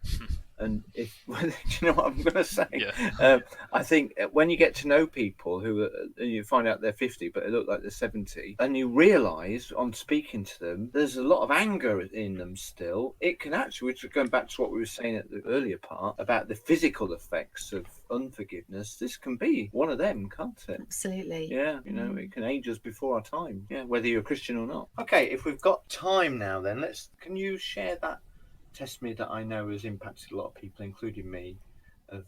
And if do you know what I'm going to say? Yeah. I think when you get to know people who you find out they're 50 but they look like they're 70, and you realise on speaking to them, there's a lot of anger in them still. It can actually, which going back to what we were saying at the earlier part about the physical effects of unforgiveness, this can be one of them, can't it? Absolutely. Yeah, it can age us before our time. Yeah, whether you're a Christian or not. Okay, if we've got time now, then can you share that testimony that I know has impacted a lot of people, including me, of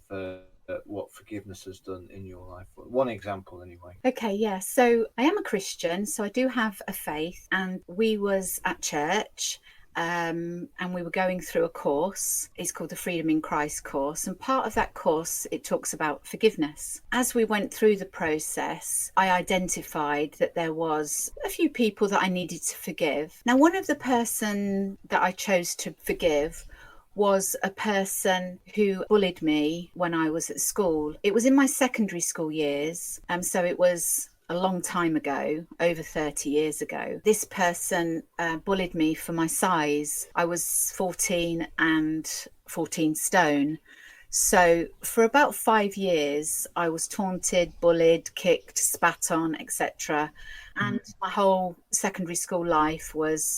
what forgiveness has done in your life? One example, anyway. Okay, yeah. So I am a Christian, so I do have a faith, and we was at church. And we were going through a course. It's called the Freedom in Christ course. And part of that course, it talks about forgiveness. As we went through the process, I identified that there was a few people that I needed to forgive. Now, one of the person that I chose to forgive was a person who bullied me when I was at school. It was in my secondary school years. So it was a long time ago, over 30 years ago. This person bullied me for my size. I was 14 and 14 stone. So for about 5 years, I was taunted, bullied, kicked, spat on, etc. And my whole secondary school life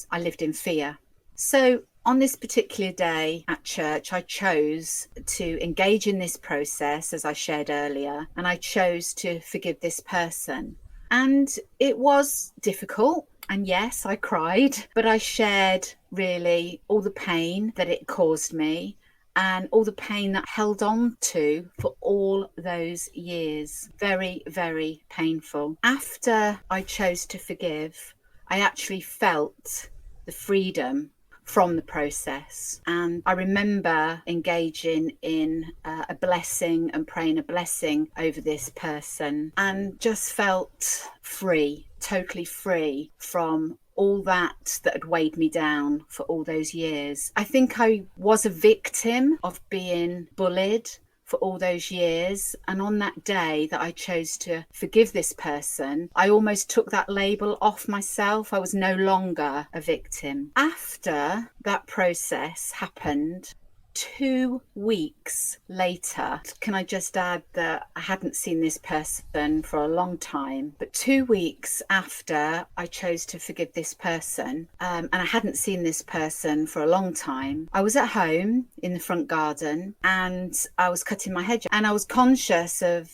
I lived in fear. So on this particular day at church, I chose to engage in this process, as I shared earlier, and I chose to forgive this person. And it was difficult. And yes, I cried, but I shared really all the pain that it caused me and all the pain that I held on to for all those years. Very, very painful. After I chose to forgive, I actually felt the freedom from the process. And I remember engaging in a blessing and praying a blessing over this person, and just felt free, totally free from all that had weighed me down for all those years. I think I was a victim of being bullied for all those years, and on that day that I chose to forgive this person, I almost took that label off myself. I was no longer a victim. After that process happened, 2 weeks later, can I just add that I hadn't seen this person for a long time, but 2 weeks after I chose to forgive this person, and I hadn't seen this person for a long time, I was at home in the front garden and I was cutting my hedge, and I was conscious of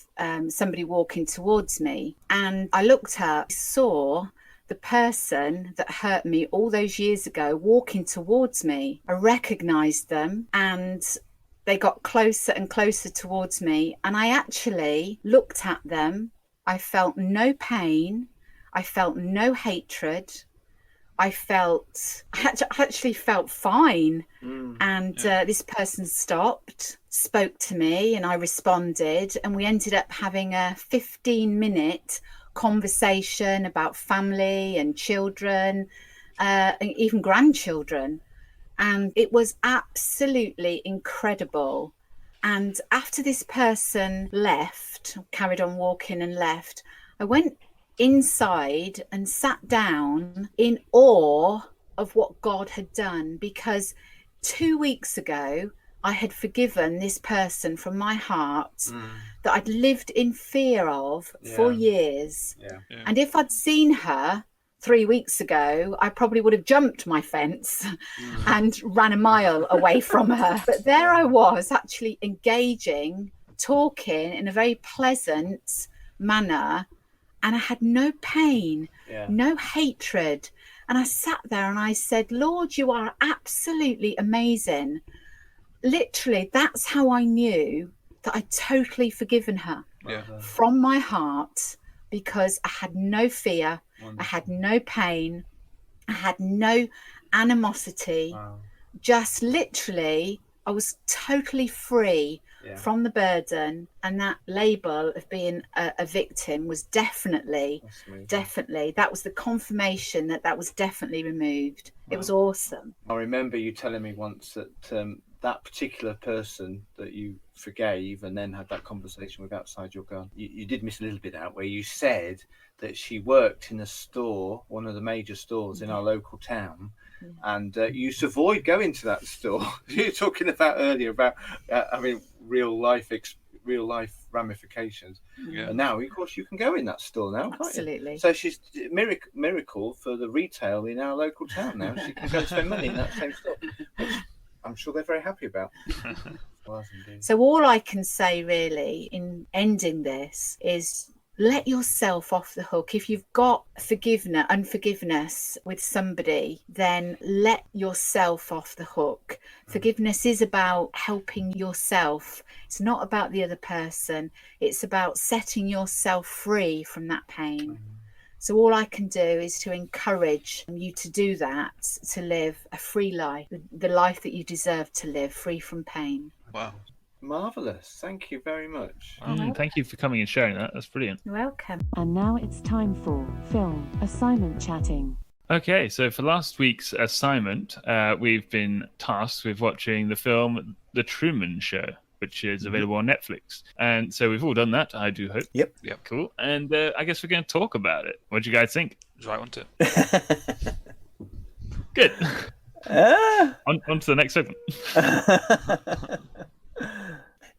somebody walking towards me, and I looked up, saw the person that hurt me all those years ago walking towards me. I recognized them and they got closer and closer towards me. And I actually looked at them. I felt no pain. I felt no hatred. I actually felt fine. And this person stopped, spoke to me, and I responded. And we ended up having a 15-minute conversation about family and children, and even grandchildren. And it was absolutely incredible. And after this person left, carried on walking and left, I went inside and sat down in awe of what God had done, because 2 weeks ago I had forgiven this person from my heart that I'd lived in fear of for years. And if I'd seen her 3 weeks ago, I probably would have jumped my fence and ran a mile away from her. But there I was, actually engaging, talking in a very pleasant manner, and I had no pain, no hatred. And I sat there and I said, Lord, you are absolutely amazing. Literally, that's how I knew that I'd totally forgiven her from my heart, because I had no fear, I had no pain, I had no animosity, just literally I was totally free from the burden, and that label of being a victim was definitely, that was the confirmation that was definitely removed. It was awesome. I remember you telling me once that that particular person that you forgave and then had that conversation with outside your gun, you did miss a little bit out where you said that she worked in a store, one of the major stores in our local town, and you used to avoid going to that store. You were talking about earlier about having real life ramifications, and now of course you can go in that store now, absolutely, can't you? So she's miracle for the retail in our local town now. She can go and spend money in that same store, which I'm sure they're very happy about. So all I can say really in ending this is let yourself off the hook. If you've got unforgiveness with somebody, then let yourself off the hook. Forgiveness is about helping yourself. It's not about the other person. It's about setting yourself free from that pain. So all I can do is to encourage you to do that, to live a free life, the life that you deserve to live, free from pain. Wow. Marvellous. Thank you very much. Thank you for coming and sharing that. That's brilliant. You're welcome. And now it's time for film assignment chatting. Okay, so for last week's assignment, we've been tasked with watching the film The Truman Show, which is available on Netflix. And so we've all done that, I do hope. Yep. Cool. And I guess we're going to talk about it. What do you guys think? Right onto it. Good. On to the next segment.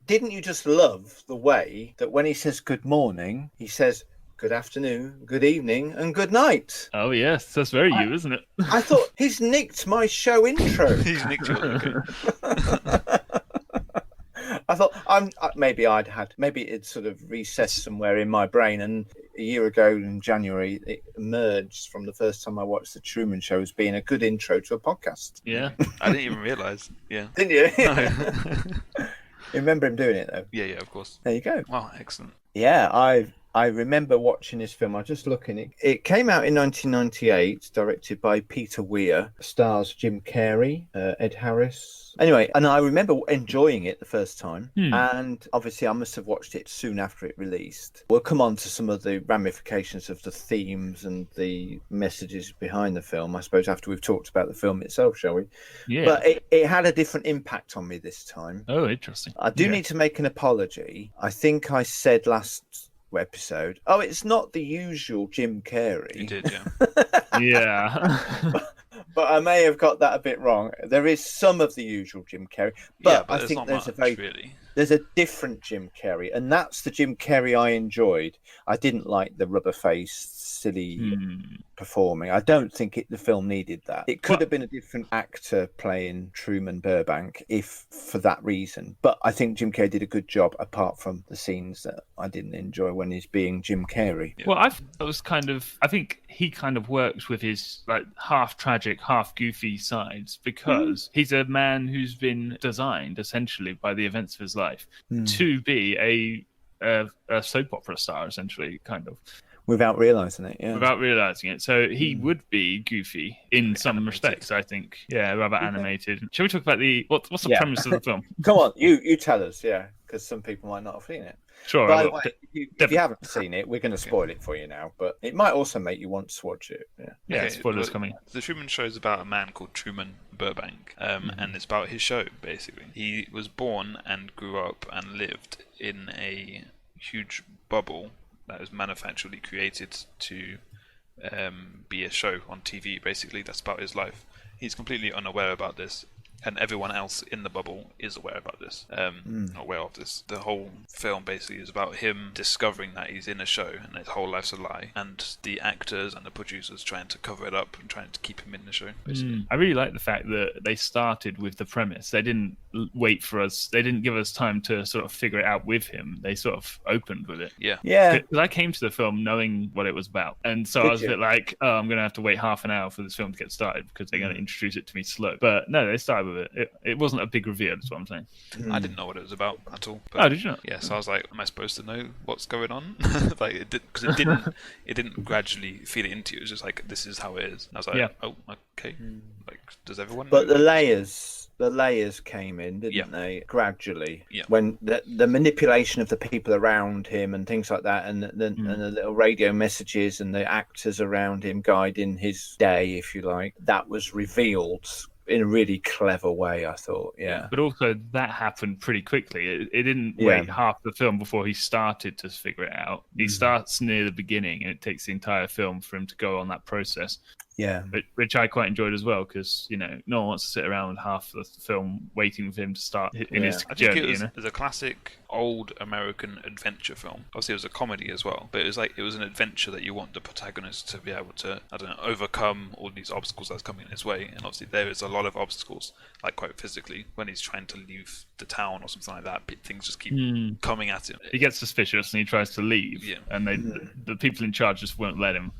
Didn't you just love the way that when he says good morning, he says good afternoon, good evening, and good night? Oh, yes. That's very you, isn't it? I thought he's nicked my show intro. He's nicked your I thought maybe it sort of recessed somewhere in my brain, and a year ago in January it emerged from the first time I watched the Truman Show as being a good intro to a podcast. Yeah. I didn't even realise. Yeah. Didn't you? No. You remember him doing it though? Yeah, of course. There you go. Wow, excellent. Yeah, I remember watching this film. I was just looking. It came out in 1998, directed by Peter Weir. Stars Jim Carrey, Ed Harris. Anyway, and I remember enjoying it the first time. And obviously I must have watched it soon after it released. We'll come on to some of the ramifications of the themes and the messages behind the film, I suppose, after we've talked about the film itself, shall we? Yeah. But it had a different impact on me this time. Oh, interesting. I do need to make an apology. I think I said last episode, it's not the usual Jim Carrey. You did, yeah. Yeah. But I may have got that a bit wrong. There is some of the usual Jim Carrey, but I think there's there's a different Jim Carrey, and that's the Jim Carrey I enjoyed. I didn't like the rubber-faced, silly performing. I don't think the film needed that. It could have been a different actor playing Truman Burbank if for that reason. But I think Jim Carrey did a good job, apart from the scenes that I didn't enjoy when he's being Jim Carrey. Yeah. Well, I think he kind of works with his like half tragic, half goofy sides because he's a man who's been designed essentially by the events of his life to be a soap opera star, essentially, kind of. Without realising it, yeah. Without realising it. So he would be goofy in some respects, I think. Yeah, rather animated. Shall we talk about what's the premise of the film? Come on, you tell us, yeah, because some people might not have seen it. Sure. By the way, if you haven't seen it, we're going to spoil it for you now, but it might also make you want to watch it. Yeah, spoilers coming. The Truman Show is about a man called Truman Burbank, and it's about his show, basically. He was born and grew up and lived in a huge bubble that was manufacturally created to be a show on TV, basically. That's about his life. He's completely unaware about this, and everyone else in the bubble is aware about this, aware of this. The whole film basically is about him discovering that he's in a show and his whole life's a lie, and the actors and the producers trying to cover it up and trying to keep him in the show, basically. I really like the fact that they started with the premise. They didn't wait for us. They didn't give us time to sort of figure it out with him. They sort of opened with it. Yeah. Because I came to the film knowing what it was about, and so I was a bit like, I'm going to have to wait half an hour for this film to get started because they're going to introduce it to me slow. But no, they started with it. It wasn't a big reveal, that's what I'm saying. I didn't know what it was about at all. But, did you not? Yeah, so I was like, am I supposed to know what's going on? Like, because it didn't gradually feed it into you. It was just like, this is how it is. And I was like, oh, okay. Like, does everyone know? But the layers the layers came in, didn't they? Gradually, Yeah. when the manipulation of the people around him and things like that, and the little radio messages and the actors around him guiding his day, if you like, that was revealed in a really clever way, I thought. Yeah. But also that happened pretty quickly. It didn't wait half the film before he started to figure it out. He starts near the beginning, and it takes the entire film for him to go on that process. Yeah. Which I quite enjoyed as well, because, you know, no one wants to sit around half the film waiting for him to start in his journey. It was a classic old American adventure film. Obviously, it was a comedy as well, but it was an adventure that you want the protagonist to be able to, overcome all these obstacles that's coming in his way. And obviously, there is a lot of obstacles, like quite physically, when he's trying to leave the town or something like that. Things just keep coming at him. He gets suspicious and he tries to leave, and the people in charge just won't let him.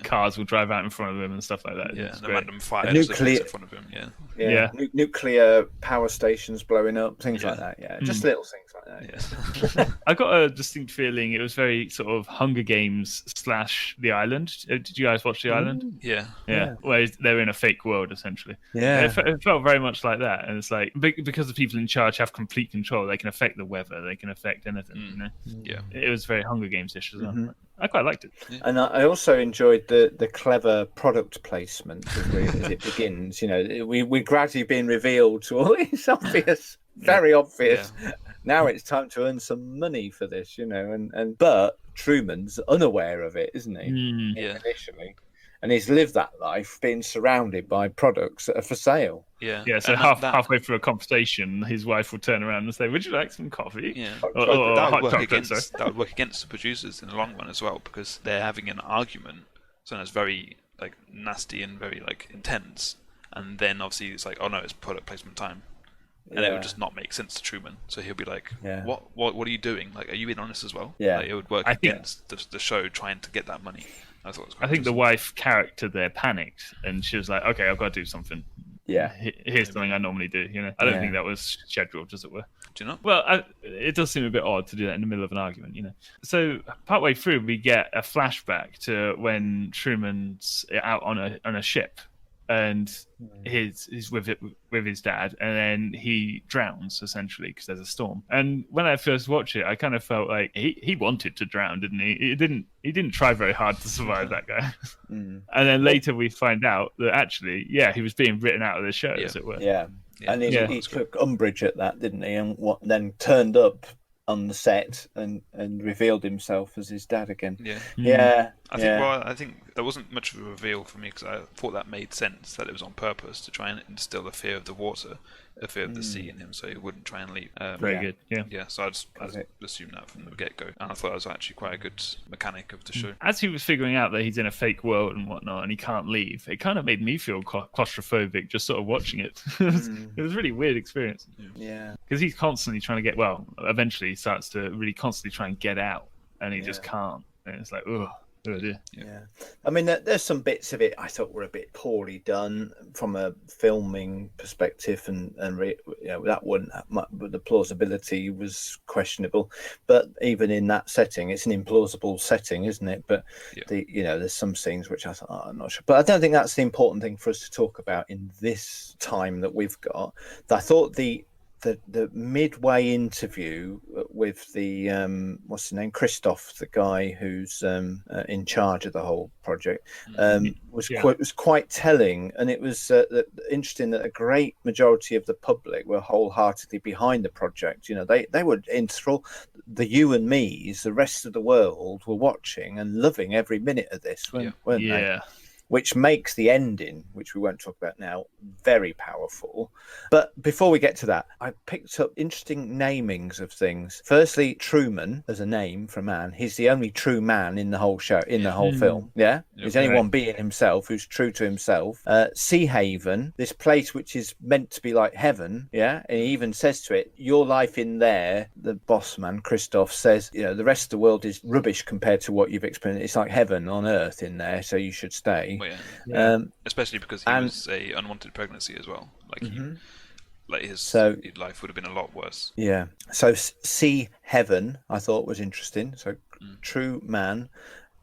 Cars will drive out in front of him and stuff like that. Yeah, and the random fire in front of him. Nuclear power stations blowing up, things like that. Yeah, just little things like that. Yeah. I got a distinct feeling it was very sort of Hunger Games / The Island. Did you guys watch The Island? Yeah. Where they're in a fake world essentially. Yeah, it felt very much like that, and it's like because the people in charge have complete control, they can affect the weather, they can affect anything. You know? Yeah, it was very Hunger Games-ish as well. I quite liked it. And I also enjoyed the clever product placement as it begins. You know, we're gradually being revealed to all these obvious, very obvious. Yeah. Now it's time to earn some money for this, you know, but Truman's unaware of it, isn't he? Initially. And he's lived that life being surrounded by products that are for sale. Yeah. So halfway through a conversation, his wife will turn around and say, "Would you like some coffee?" Yeah. That would work against the producers in the long run as well, because they're having an argument, something that's very like nasty and very like intense, and then obviously it's like, oh no, it's product placement time. And it would just not make sense to Truman. So he'll be like, what are you doing? Like, are you in on this as well? Yeah. Like, it would work against the show trying to get that money. I think the wife character there panicked, and she was like, okay, I've got to do something. Yeah. Here's something I normally do, you know. I don't think that was scheduled, as it were. Do you know? Well, it does seem a bit odd to do that in the middle of an argument, you know. So partway through, we get a flashback to when Truman's out on a ship, and he's with his dad, and then he drowns essentially because there's a storm. And when I first watched it, I kind of felt like he wanted to drown, didn't he? He didn't try very hard to survive, that guy. And then later we find out that actually, he was being written out of the show, as it were. Yeah. And he took umbrage at that, didn't he? And then turned up on the set and revealed himself as his dad again. I think there wasn't much of a reveal for me, because I thought that made sense, that it was on purpose to try and instill a fear of the water, a fear of the sea in him, so he wouldn't try and leave. Very good. So I just assumed that from the get-go, and I thought it was actually quite a good mechanic of the show. As he was figuring out that he's in a fake world and whatnot, and he can't leave, it kind of made me feel claustrophobic just sort of watching it. It was a really weird experience. Yeah, because he's constantly trying to eventually he starts to really constantly try and get out, and he just can't, and it's like, oh dear. Yeah. I mean, there's some bits of it I thought were a bit poorly done from a filming perspective, and that wouldn't have much, but the plausibility was questionable. But even in that setting, it's an implausible setting, isn't it? But there's some scenes which I thought, I'm not sure. But I don't think that's the important thing for us to talk about in this time that we've got. I thought the midway interview with the what's his name, Christoph, the guy who's in charge of the whole project, was quite telling, and it was interesting that a great majority of the public were wholeheartedly behind the project. You know, they were enthralled. The you and me's, the rest of the world were watching and loving every minute of this, weren't they? Which makes the ending, which we won't talk about now, very powerful. But before we get to that, I picked up interesting namings of things. Firstly, Truman as a name for a man. He's the only true man in the whole show, in the whole film. Yeah? He's only one being himself, who's true to himself. Sea Haven, this place which is meant to be like heaven. Yeah? And he even says to it, your life in there, the boss man, Christoph, says, the rest of the world is rubbish compared to what you've experienced. It's like heaven on earth in there, so you should stay. Especially because he was a unwanted pregnancy as well. Like his life would have been a lot worse. Yeah. So Sea Heaven, I thought was interesting. So true man,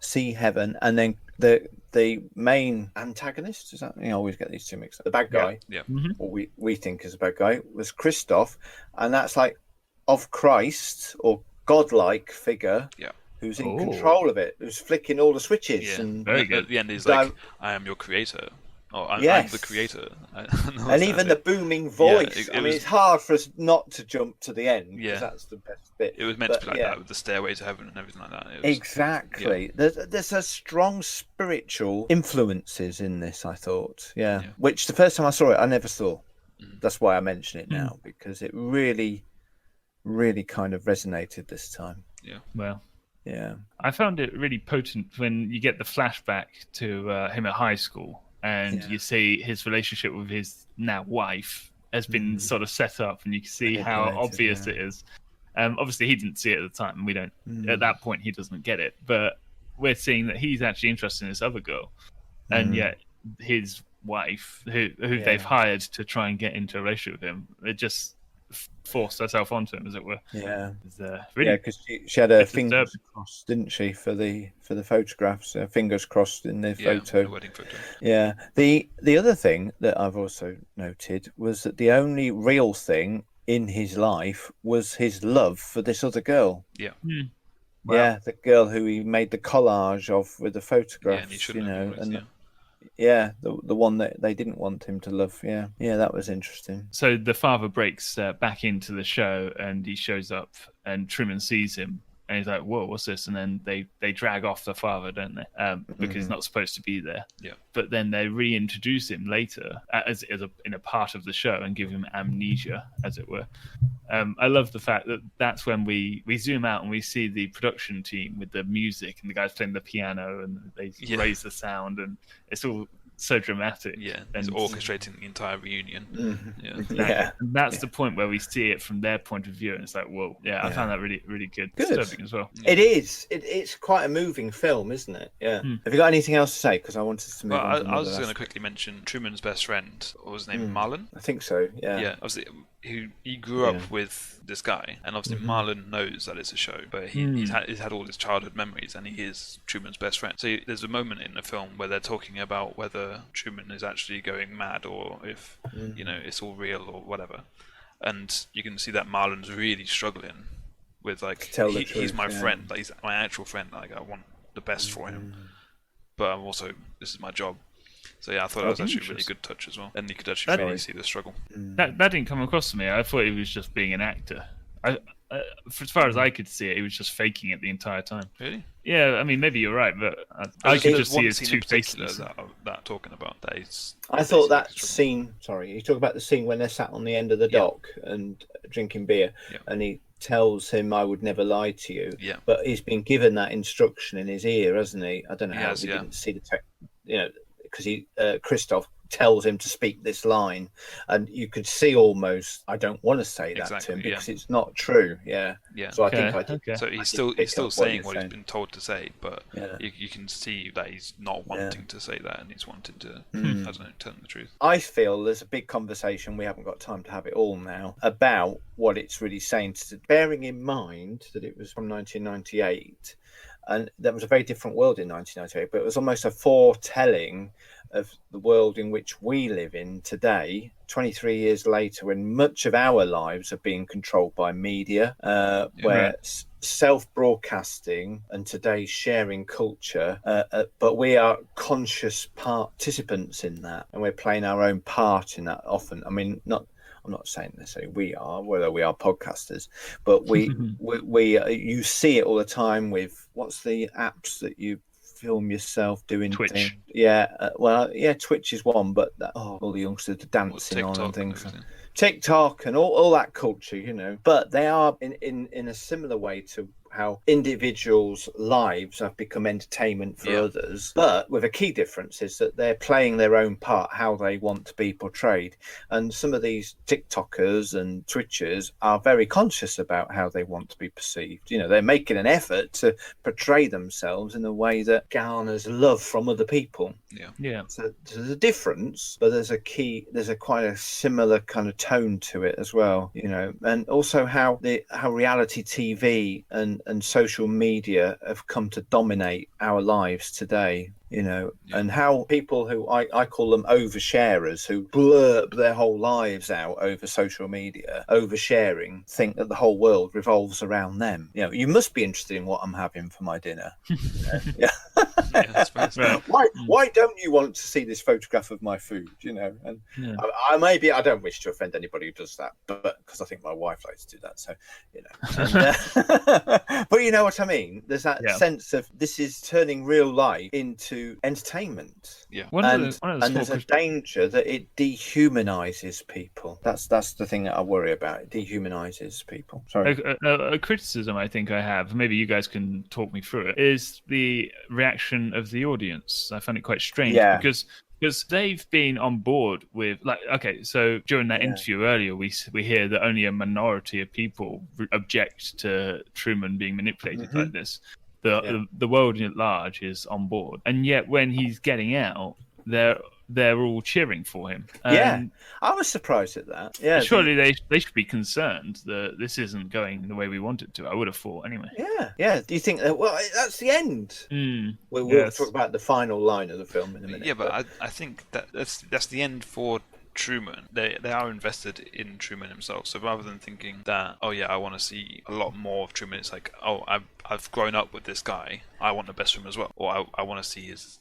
Sea Heaven, and then the the main antagonist, is that? I always get these two mixed up. The bad guy, Yeah. or we think is a bad guy, was Christoph, and that's like of Christ or godlike figure. Yeah. Who's in control of it? Who's flicking all the switches? Yeah. And Very good. At the end, he's like, "I am your creator." Oh, I'm the creator. And even the booming voice. I mean, it's hard for us not to jump to the end, because that's the best bit. It was meant to be like that, with the stairway to heaven and everything like that. Exactly. Yeah. There's a strong spiritual influences in this, I thought. Yeah. Which the first time I saw it, I never saw. That's why I mention it now, because it really, really kind of resonated this time. Yeah. Well. Yeah. I found it really potent when you get the flashback to him at high school. And you see his relationship with his now wife has been sort of set up, and you can see how obvious it is. Obviously, he didn't see it at the time, and we don't. At that point, he doesn't get it. But we're seeing that he's actually interested in this other girl, and yet his wife, who they've hired to try and get into a relationship with him, it just forced herself onto him, as it were. Yeah, really, because she had her fingers crossed, didn't she, for the photographs? Fingers crossed in the photo. The wedding photo. Yeah. The other thing that I've also noted was that the only real thing in his life was his love for this other girl. Yeah. Wow. Yeah, the girl who he made the collage of with the photographs, the one that they didn't want him to love. Yeah, that was interesting. So the father breaks back into the show, and he shows up, and Truman sees him, and he's like, "Whoa, what's this?" And then they drag off the father, don't they? Because he's not supposed to be there. Yeah. But then they reintroduce him later in a part of the show and give him amnesia, as it were. I love the fact that that's when we zoom out and we see the production team with the music and the guys playing the piano, and they raise the sound, and it's all so dramatic. Yeah, and orchestrating the entire reunion. And that's the point where we see it from their point of view, and it's like, whoa. I found that really, really good. Disturbing as well. It is. It's quite a moving film, isn't it? Yeah. Have you got anything else to say? Because I wanted to move on. I was going to quickly mention Truman's best friend. What was his name? Marlon? I think so. Yeah. Yeah. Obviously, he grew up with this guy, and obviously Marlon knows that it's a show, but he's had all his childhood memories, and he is Truman's best friend. So there's a moment in the film where they're talking about whether Truman is actually going mad, or if it's all real or whatever, and you can see that Marlon's really struggling with, like, he's my friend, like, he's my actual friend, like, I want the best for him, but I'm also, this is my job. So I thought that was actually a really good touch as well, and you could actually really see the struggle. That didn't come across to me. I thought he was just being an actor. As far as I could see it, he was just faking it the entire time. Really? Yeah, I mean, maybe you're right, but I could just see his two faces. That talking about that is. I thought that scene. Sorry, you talk about the scene when they're sat on the end of the dock and drinking beer, and he tells him, "I would never lie to you." Yeah. But he's been given that instruction in his ear, hasn't he? I don't know how he didn't see the text. Because Christoph tells him to speak this line, and you could see almost, I don't want to say that to him because it's not true. Yeah. So I think I did. So he's still saying what he's been told to say, but you can see that he's not wanting to say that, and he's wanting to, I don't know, tell the truth. I feel there's a big conversation, we haven't got time to have it all now, about what it's really saying, bearing in mind that it was from 1998. And that was a very different world in 1998, but it was almost a foretelling of the world in which we live in today, 23 years later, when much of our lives are being controlled by media, where self-broadcasting and today's sharing culture, but we are conscious participants in that, and we're playing our own part in that often. I mean, I'm not saying necessarily we are, whether we are podcasters, but we you see it all the time with, what's the apps that you film yourself doing Twitch. Things? Twitch is one, but all the youngsters are dancing on and things. TikTok and all that culture, but they are in a similar way to how individuals' lives have become entertainment for others, but with a key difference is that they're playing their own part, how they want to be portrayed. And some of these TikTokers and Twitchers are very conscious about how they want to be perceived. They're making an effort to portray themselves in a way that garners love from other people. Yeah. So there's a difference, but there's quite a similar kind of tone to it as well, and also how reality TV and and social media have come to dominate our lives today, and how people who I call them oversharers, who blurb their whole lives out over social media, oversharing, think that the whole world revolves around them. You must be interested in what I'm having for my dinner. Yeah. Why don't you want to see this photograph of my food? And I don't wish to offend anybody who does that, but because I think my wife likes to do that, so but you know what I mean. There's that sense of this is turning real life into entertainment. And there's a danger that it dehumanizes people. That's the thing that I worry about. It dehumanizes people. Sorry. A criticism I think I have, maybe you guys can talk me through it, is the reaction of the audience. I find it quite strange because they've been on board with, so during that interview earlier, we hear that only a minority of people object to Truman being manipulated like this. The world at large is on board, and yet when he's getting out, they're all cheering for him. I was surprised at that. Surely they should be concerned that this isn't going the way we want it to. I would have thought anyway. Do you think that? Well, that's the end. We'll talk about the final line of the film in a minute. But I think that's the end for Truman. They are invested in Truman himself. So rather than thinking that, I want to see a lot more of Truman, it's like, I've grown up with this guy, I want the best for him as well, or I want to see his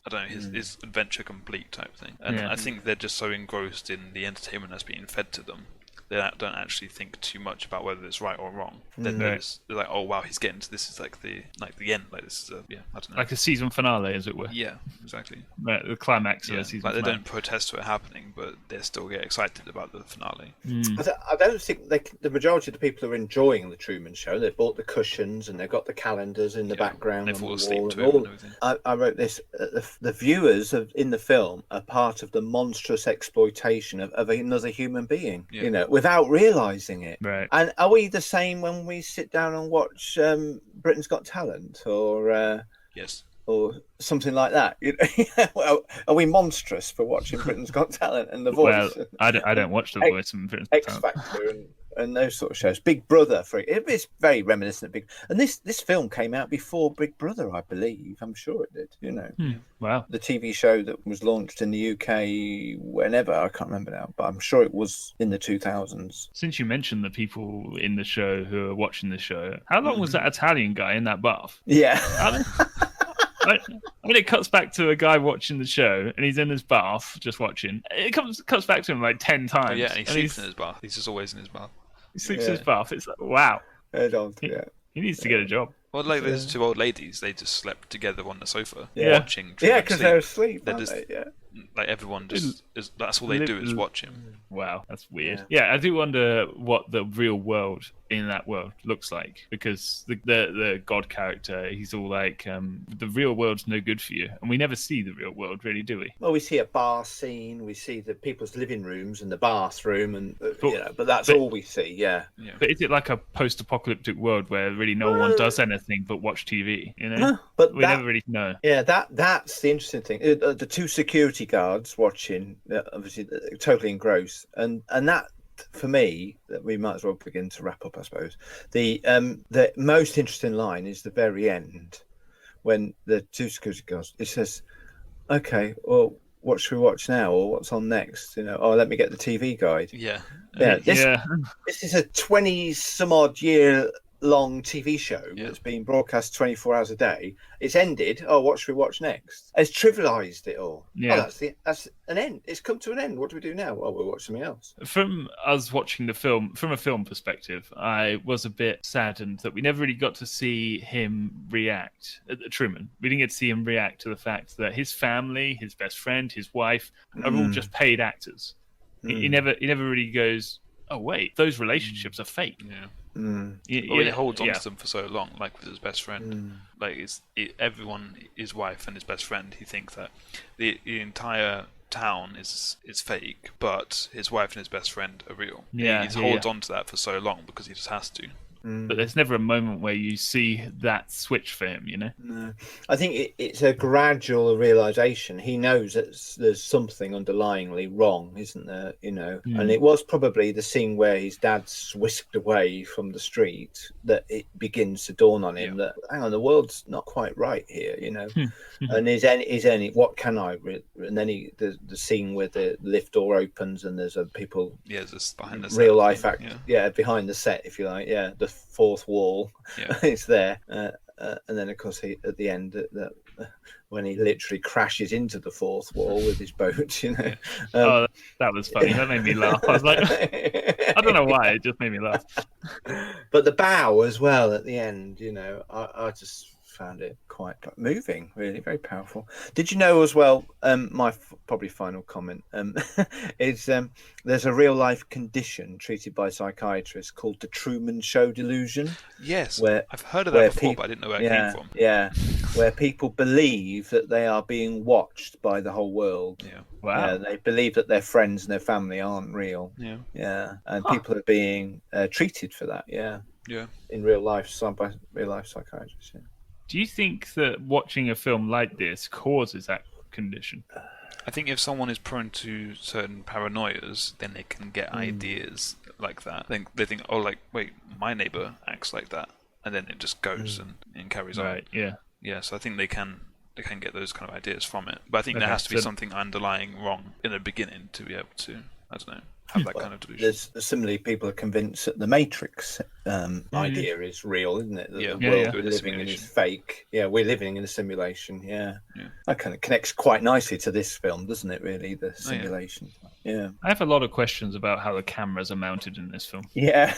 adventure complete type thing. And I think they're just so engrossed in the entertainment that's being fed to them, they don't actually think too much about whether it's right or wrong. They're like, oh wow, he's getting to this is like the end, like this is I don't know, like a season finale, as it were. Yeah, exactly. The climax of the season finale. They don't protest to it happening, but they still get excited about the finale. I don't think the majority of the people are enjoying the Truman Show. They've bought the cushions and they've got the calendars in the background. They fall asleep to it and everything. I wrote this: the viewers in the film are part of the monstrous exploitation of another human being. Without realizing it. Right. And are we the same when we sit down and watch Britain's Got Talent or yes, or something like that? Well, are we monstrous for watching Britain's Got Talent and The Voice? Well, I don't watch The Voice and Britain's Got X Factor and those sort of shows. Big Brother, it's very reminiscent of Big. And this film came out before Big Brother, I believe. I'm sure it did. Wow. The TV show that was launched in the UK whenever, I can't remember now, but I'm sure it was in the 2000s. Since you mentioned the people in the show who are watching the show, how long was that Italian guy in that bath? Yeah. I mean, it cuts back to a guy watching the show, and he's in his bath just watching. It cuts back to him like 10 times. And he sleeps in his bath. He's just always in his bath. He sleeps in his bath. It's like, wow. He needs to get a job. Well, like those two old ladies, they just slept together on the sofa watching. Yeah, because they're asleep. Like everyone that's all they do is watch him. Wow, that's weird. Yeah, I do wonder what the real world in that world looks like, because the God character, he's all like, the real world's no good for you, and we never see the real world, really, do we? Well, we see a bar scene, we see the people's living rooms and the bathroom, and but that's all we see. Yeah. But is it like a post-apocalyptic world where really no one does anything but watch TV? But we never really know. Yeah, that's the interesting thing. The two security guards watching, obviously totally engrossed, and that, for me, that we might as well begin to wrap up, I suppose. The most interesting line is the very end, when the two security guards, it says, okay, well, what should we watch now, or what's on next? Let me get the TV guide. This is a 20 some odd year long TV show that's being broadcast 24 hours a day. It's ended. What should we watch next? It's trivialized it all. That's an end. It's come to an end. What do we do now? We'll watch something else. From us watching the film, from a film perspective, I was a bit saddened that we never really got to see him react. Truman, we didn't get to see him react to the fact that his family, his best friend, his wife are all just paid actors. He never really goes, oh wait, those relationships are fake. He holds on to them for so long, like with his best friend. Like everyone, his wife and his best friend, he thinks that the entire town is fake, but his wife and his best friend are real. He holds on to that for so long because he just has to. but there's never a moment where you see that switch for him, you know? No. I think it's a gradual realization. He knows that there's something underlyingly wrong, isn't there? You know, and it was probably the scene where his dad's whisked away from the street that it begins to dawn on him that, hang on, the world's not quite right here, you know. And is any what can I and then the scene where the lift door opens and there's people just behind the real set. life act behind the set, if you like, the fourth wall is there, and then of course at the end when he literally crashes into the fourth wall with his boat, you know. That was funny. That made me laugh. I was like, I don't know why, it just made me laugh. But the bow as well at the end, you know, I just found it quite moving, really, very powerful. Did you know as well, my probably final comment is there's a real life condition treated by psychiatrists called the Truman Show delusion. Yes, I've heard of that before, but I didn't know where it came from. Yeah, where people believe that they are being watched by the whole world. Yeah. Wow. Yeah, they believe that their friends and their family aren't real. Yeah, and people are being treated for that. Yeah, in real life, by real life psychiatrists. Yeah. Do you think that watching a film like this causes that condition? I think if someone is prone to certain paranoias, then they can get ideas like that. They think, oh, like, wait, my neighbor acts like that, and then it just goes and carries on. Right. Yeah. Yeah. So I think they can get those kind of ideas from it. But I think there has to be something underlying wrong in the beginning to be able to, I don't know, have that kind of delusion. There's similarly people are convinced that the Matrix idea is real, isn't it? That the world we're living in is fake. Yeah, we're living in a simulation. Yeah. That kind of connects quite nicely to this film, doesn't it? Really, the simulation. Yeah. I have a lot of questions about how the cameras are mounted in this film. Yeah.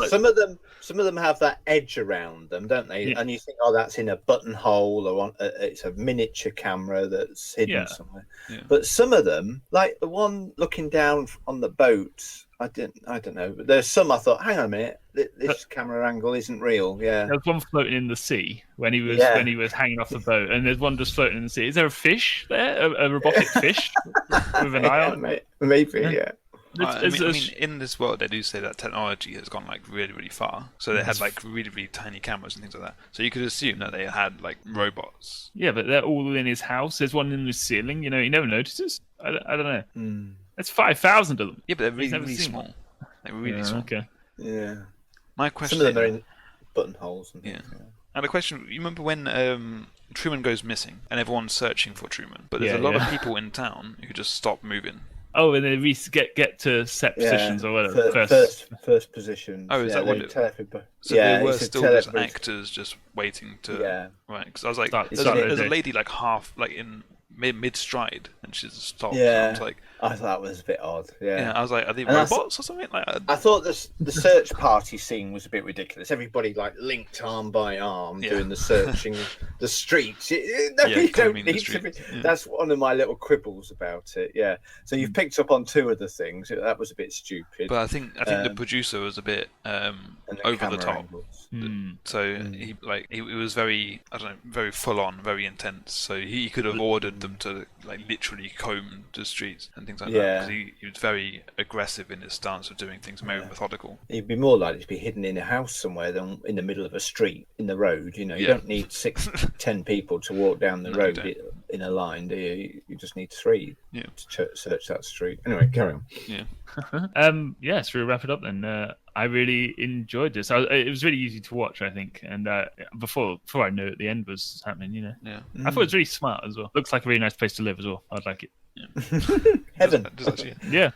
Some of them have that edge around them, don't they? Yeah. And you think, oh, that's in a buttonhole, or it's a miniature camera that's hidden somewhere. Yeah. But some of them, like the one looking down on the boat, I don't know. But there's some I thought, hang on a minute, this camera angle isn't real. Yeah. There's one floating in the sea when he was hanging off the boat, and there's one just floating in the sea. Is there a fish there? A robotic fish with an eye on it? Maybe, yeah. I mean, in this world, they do say that technology has gone like really, really far. So they had like really, really tiny cameras and things like that. So you could assume that they had like robots. Yeah, but they're all in his house. There's one in the ceiling. You know, he never notices. I don't know. There's 5,000 of them. Yeah, but they're really, really small. They're really small. Okay. Yeah. My question. Some of them are in buttonholes. And things, And the question: you remember when Truman goes missing and everyone's searching for Truman, but there's a lot of people in town who just stop moving. Oh, and then we get to set positions or whatever. First position. Oh, is that what it? So there were still just actors just waiting to. Yeah. Right, because I was like, there's a lady like half like in mid stride, and she's stopped. Yeah. I was like, I thought that was a bit odd. Yeah. I was like, are they robots or something? Like, I thought the search party scene was a bit ridiculous. Everybody like linked arm by arm doing the searching the streets. You don't need to be. That's one of my little quibbles about it. Yeah. So you've picked up on two of the things. That was a bit stupid. But I think the producer was a bit over the top. So he was very, I don't know, very full on, very intense. So he could have ordered them to like literally comb the streets and things like that, because he was very aggressive in his stance of doing things, very methodical. He'd be more likely to be hidden in a house somewhere than in the middle of a street in the road. You know, you don't need 10 people to walk down the road in a line, do you? You just need 3 to search that street. Anyway, carry on. So we'll wrap it up then. I really enjoyed this. It was really easy to watch, I think, and before I knew it, the end was happening. You know, I thought it was really smart as well. Looks like a really nice place to live as well. I'd like it. Heaven. Does actually. Yeah.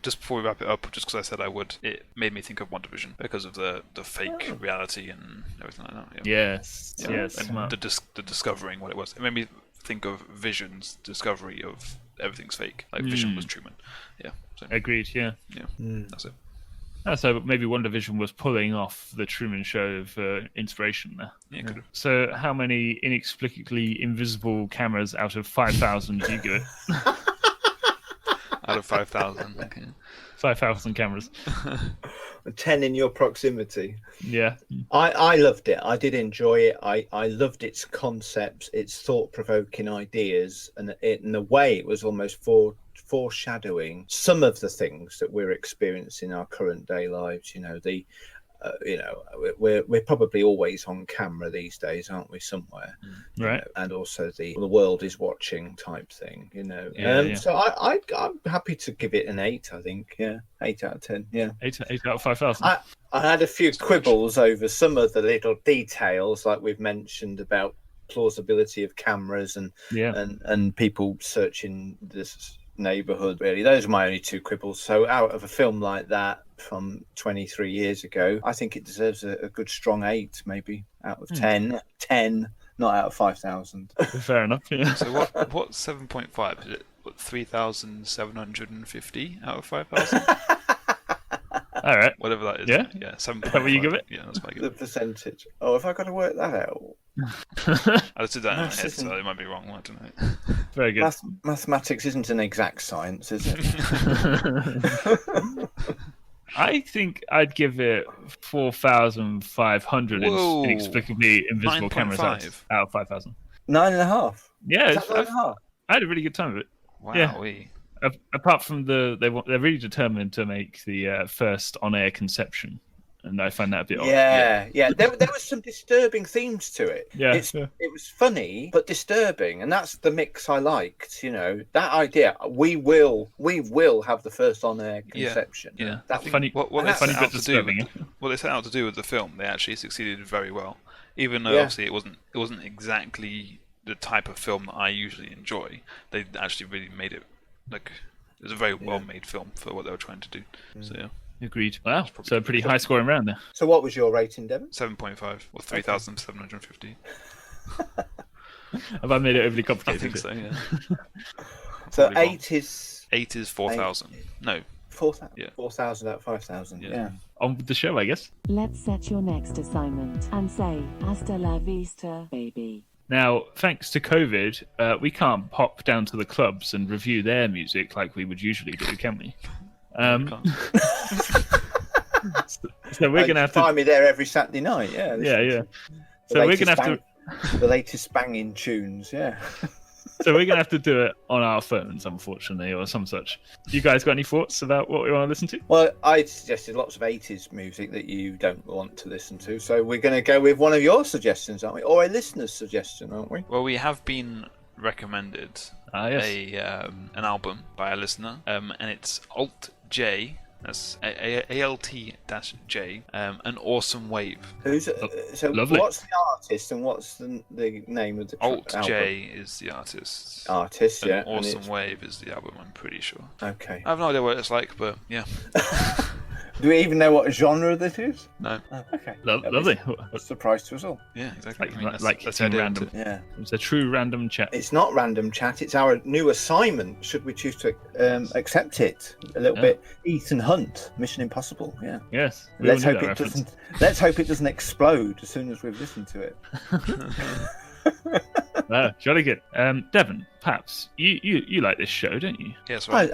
Just before we wrap it up, just because I said I would, it made me think of WandaVision because of the fake reality and everything like that. Yes. And smart. the discovering what it was. It made me think of Vision's discovery of everything's fake. Like Vision was Truman. Yeah. So, agreed. Yeah. That's it. So maybe WandaVision was pulling off the Truman Show for inspiration there. Yeah, could have. So how many inexplicably invisible cameras out of 5,000 do you give it? Out of 5,000. Okay. 5,000 cameras. 10 in your proximity. Yeah. I loved it. I did enjoy it. I loved its concepts, its thought-provoking ideas, and in a way it was almost foreshadowing some of the things that we're experiencing in our current day lives. You know, we're probably always on camera these days, aren't we? Somewhere, Right. And also the world is watching type thing, Yeah. So I'm happy to give it an 8. I think, 8 out of 10. Yeah, 8 out of 5,000. I had a few quibbles over some of the little details, like we've mentioned about plausibility of cameras and people searching this neighborhood. Really, those are my only 2 quibbles. So out of a film like that from 23 years ago, I think it deserves a good strong 8, maybe out of 10, not out of 5,000. Fair enough. Yeah. So what's 7.5? Is it 3,750 out of 5,000? All right. Whatever that is. Yeah? Yeah, 7.5. Is that what you give it? Yeah, that's what I give The it. percentage. Oh, have I got to work that out? I just did that in my head, so it might be wrong. I don't know. Very good. Mathematics isn't an exact science, is it? I think I'd give it 4,500 Whoa. inexplicably invisible cameras 9.5. out of 5,000. 9.5. Yeah, Is that 9.5? I had a really good time with it. Wowee. Apart from they're really determined to make the first on-air conception, and I find that a bit odd. Yeah. There was some disturbing themes to it. Yeah. It was funny but disturbing, and that's the mix I liked. That idea. We will have the first on-air conception. Yeah. That's funny. What they funny set but out to do disturbing. what they set out to do with the film, they actually succeeded very well. Even though obviously it wasn't exactly the type of film that I usually enjoy. They actually really made it it was a very well made film for what they were trying to do. So yeah. Agreed. Wow. So a pretty high scoring round there. So what was your rating, Devon? 7.5 or 3,750. Have I made it overly I complicated? think so. Yeah. So Probably 8 is 8 is 4,000. No. 4,000. Yeah. 4,000 out of 5,000. Yeah. On with the show, I guess. Let's set your next assignment and say, Hasta la vista, baby. Now, thanks to COVID, we can't pop down to the clubs and review their music like we would usually do, can we? So we're gonna have to find me there every Saturday night. Yeah. Yeah. So we're gonna have to the latest banging tunes. Yeah. So we're gonna have to do it on our phones, unfortunately, or some such. You guys got any thoughts about what we want to listen to? Well, I suggested lots of 80s music that you don't want to listen to, so we're going to go with one of your suggestions, aren't we? Or a listener's suggestion, aren't we? Well, we have been recommended Yes. an album by a listener, and it's Alt J. That's ALT-J, An Awesome Wave. So lovely. what's the artist and what's the name of the Alt album? J is the artist. Artist, and yeah. Awesome Wave is the album, I'm pretty sure. Okay. I have no idea what it's like, but yeah. Do we even know what genre this is? No. Oh, okay. Lovely. A surprise to us all. Yeah, exactly. Like that's hitting the idea, random. Yeah. It's a true random chat. It's not random chat. It's our new assignment. Should we choose to accept it? A little bit Ethan Hunt, Mission Impossible. Yeah. Yes. Let's hope it doesn't. Let's hope it doesn't explode as soon as we've listened to it. Jolly good. Devon, Paps, you like this show, don't you? Yes, right.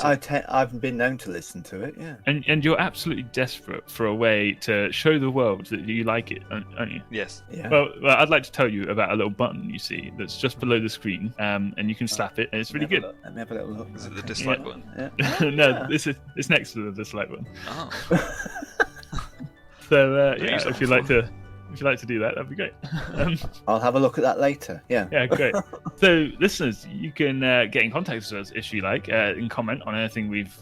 I've been known to listen to it. Yeah. And you're absolutely desperate for a way to show the world that you like it, aren't you? Yes. Yeah. Well, I'd like to tell you about a little button you see that's just below the screen, and you can slap it, and it's really good. Let me have a little look. Is it the dislike button? Yeah. No, it's next to the dislike button. Oh. So Yeah, if you'd like to do that, that'd be great. I'll have a look at that later. Yeah. Yeah, great. So, listeners, you can get in contact with us if you like, and comment on anything we've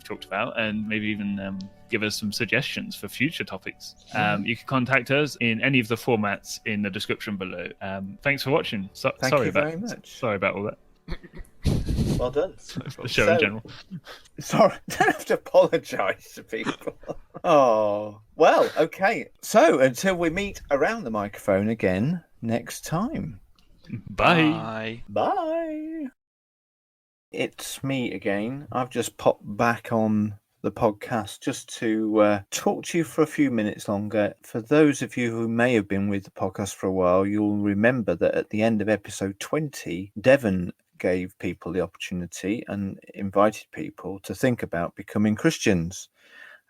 talked about, and maybe even give us some suggestions for future topics. You can contact us in any of the formats in the description below. Thanks for watching. Thank you very much. Sorry about all that. Well done. The show in general. Sorry, don't have to apologise to people. Oh, well, okay. So until we meet around the microphone again next time. Bye. Bye. It's me again. I've just popped back on the podcast just to talk to you for a few minutes longer. For those of you who may have been with the podcast for a while, you'll remember that at the end of episode 20, Devon gave people the opportunity and invited people to think about becoming Christians.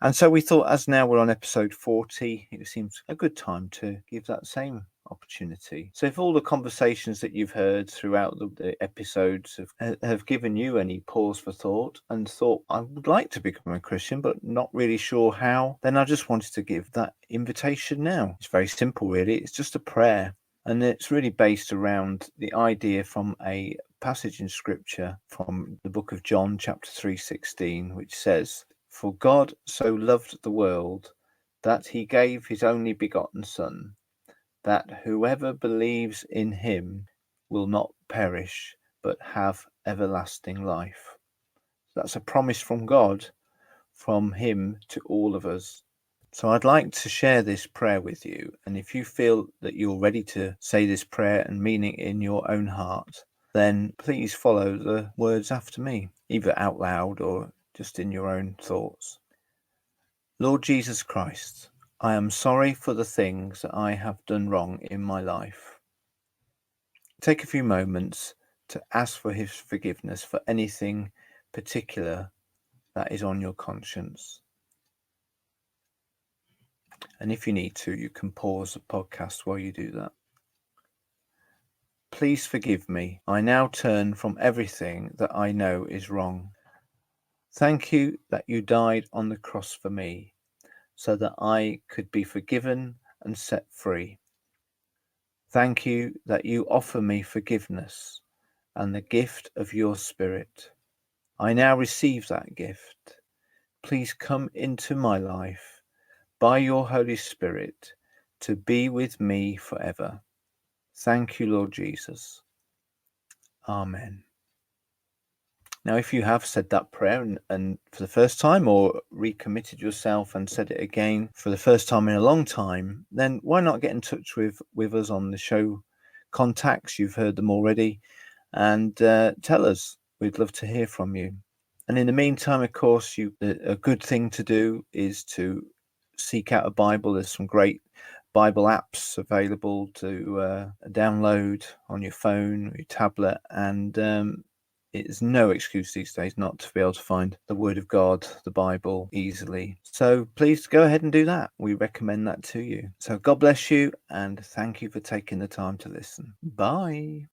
And so we thought, as now we're on episode 40, it seems a good time to give that same opportunity. So if all the conversations that you've heard throughout the episodes have given you any pause for thought and thought, I would like to become a Christian, but not really sure how, then I just wanted to give that invitation now. It's very simple, really. It's just a prayer. And it's really based around the idea from a passage in Scripture from the book of John, chapter 3:16, which says, "For God so loved the world that he gave his only begotten Son, that whoever believes in him will not perish, but have everlasting life." That's a promise from God, from him to all of us. So I'd like to share this prayer with you. And if you feel that you're ready to say this prayer and mean it in your own heart, then please follow the words after me, either out loud or just in your own thoughts. Lord Jesus Christ, I am sorry for the things that I have done wrong in my life. Take a few moments to ask for his forgiveness for anything particular that is on your conscience. And if you need to, you can pause the podcast while you do that. Please forgive me. I now turn from everything that I know is wrong. Thank you that you died on the cross for me, so that I could be forgiven and set free. Thank you that you offer me forgiveness and the gift of your Spirit. I now receive that gift. Please come into my life by your Holy Spirit to be with me forever. Thank you, Lord Jesus. Amen. Now, if you have said that prayer and for the first time, or recommitted yourself and said it again for the first time in a long time, then why not get in touch with us on the show contacts? You've heard them already, and tell us. We'd love to hear from you. And in the meantime, of course, a good thing to do is to seek out a Bible. There's some great Bible apps available to download on your phone or your tablet, and it's no excuse these days not to be able to find the Word of God, the Bible, easily. So please go ahead and do that. We recommend that to you. So God bless you, and thank you for taking the time to listen. Bye.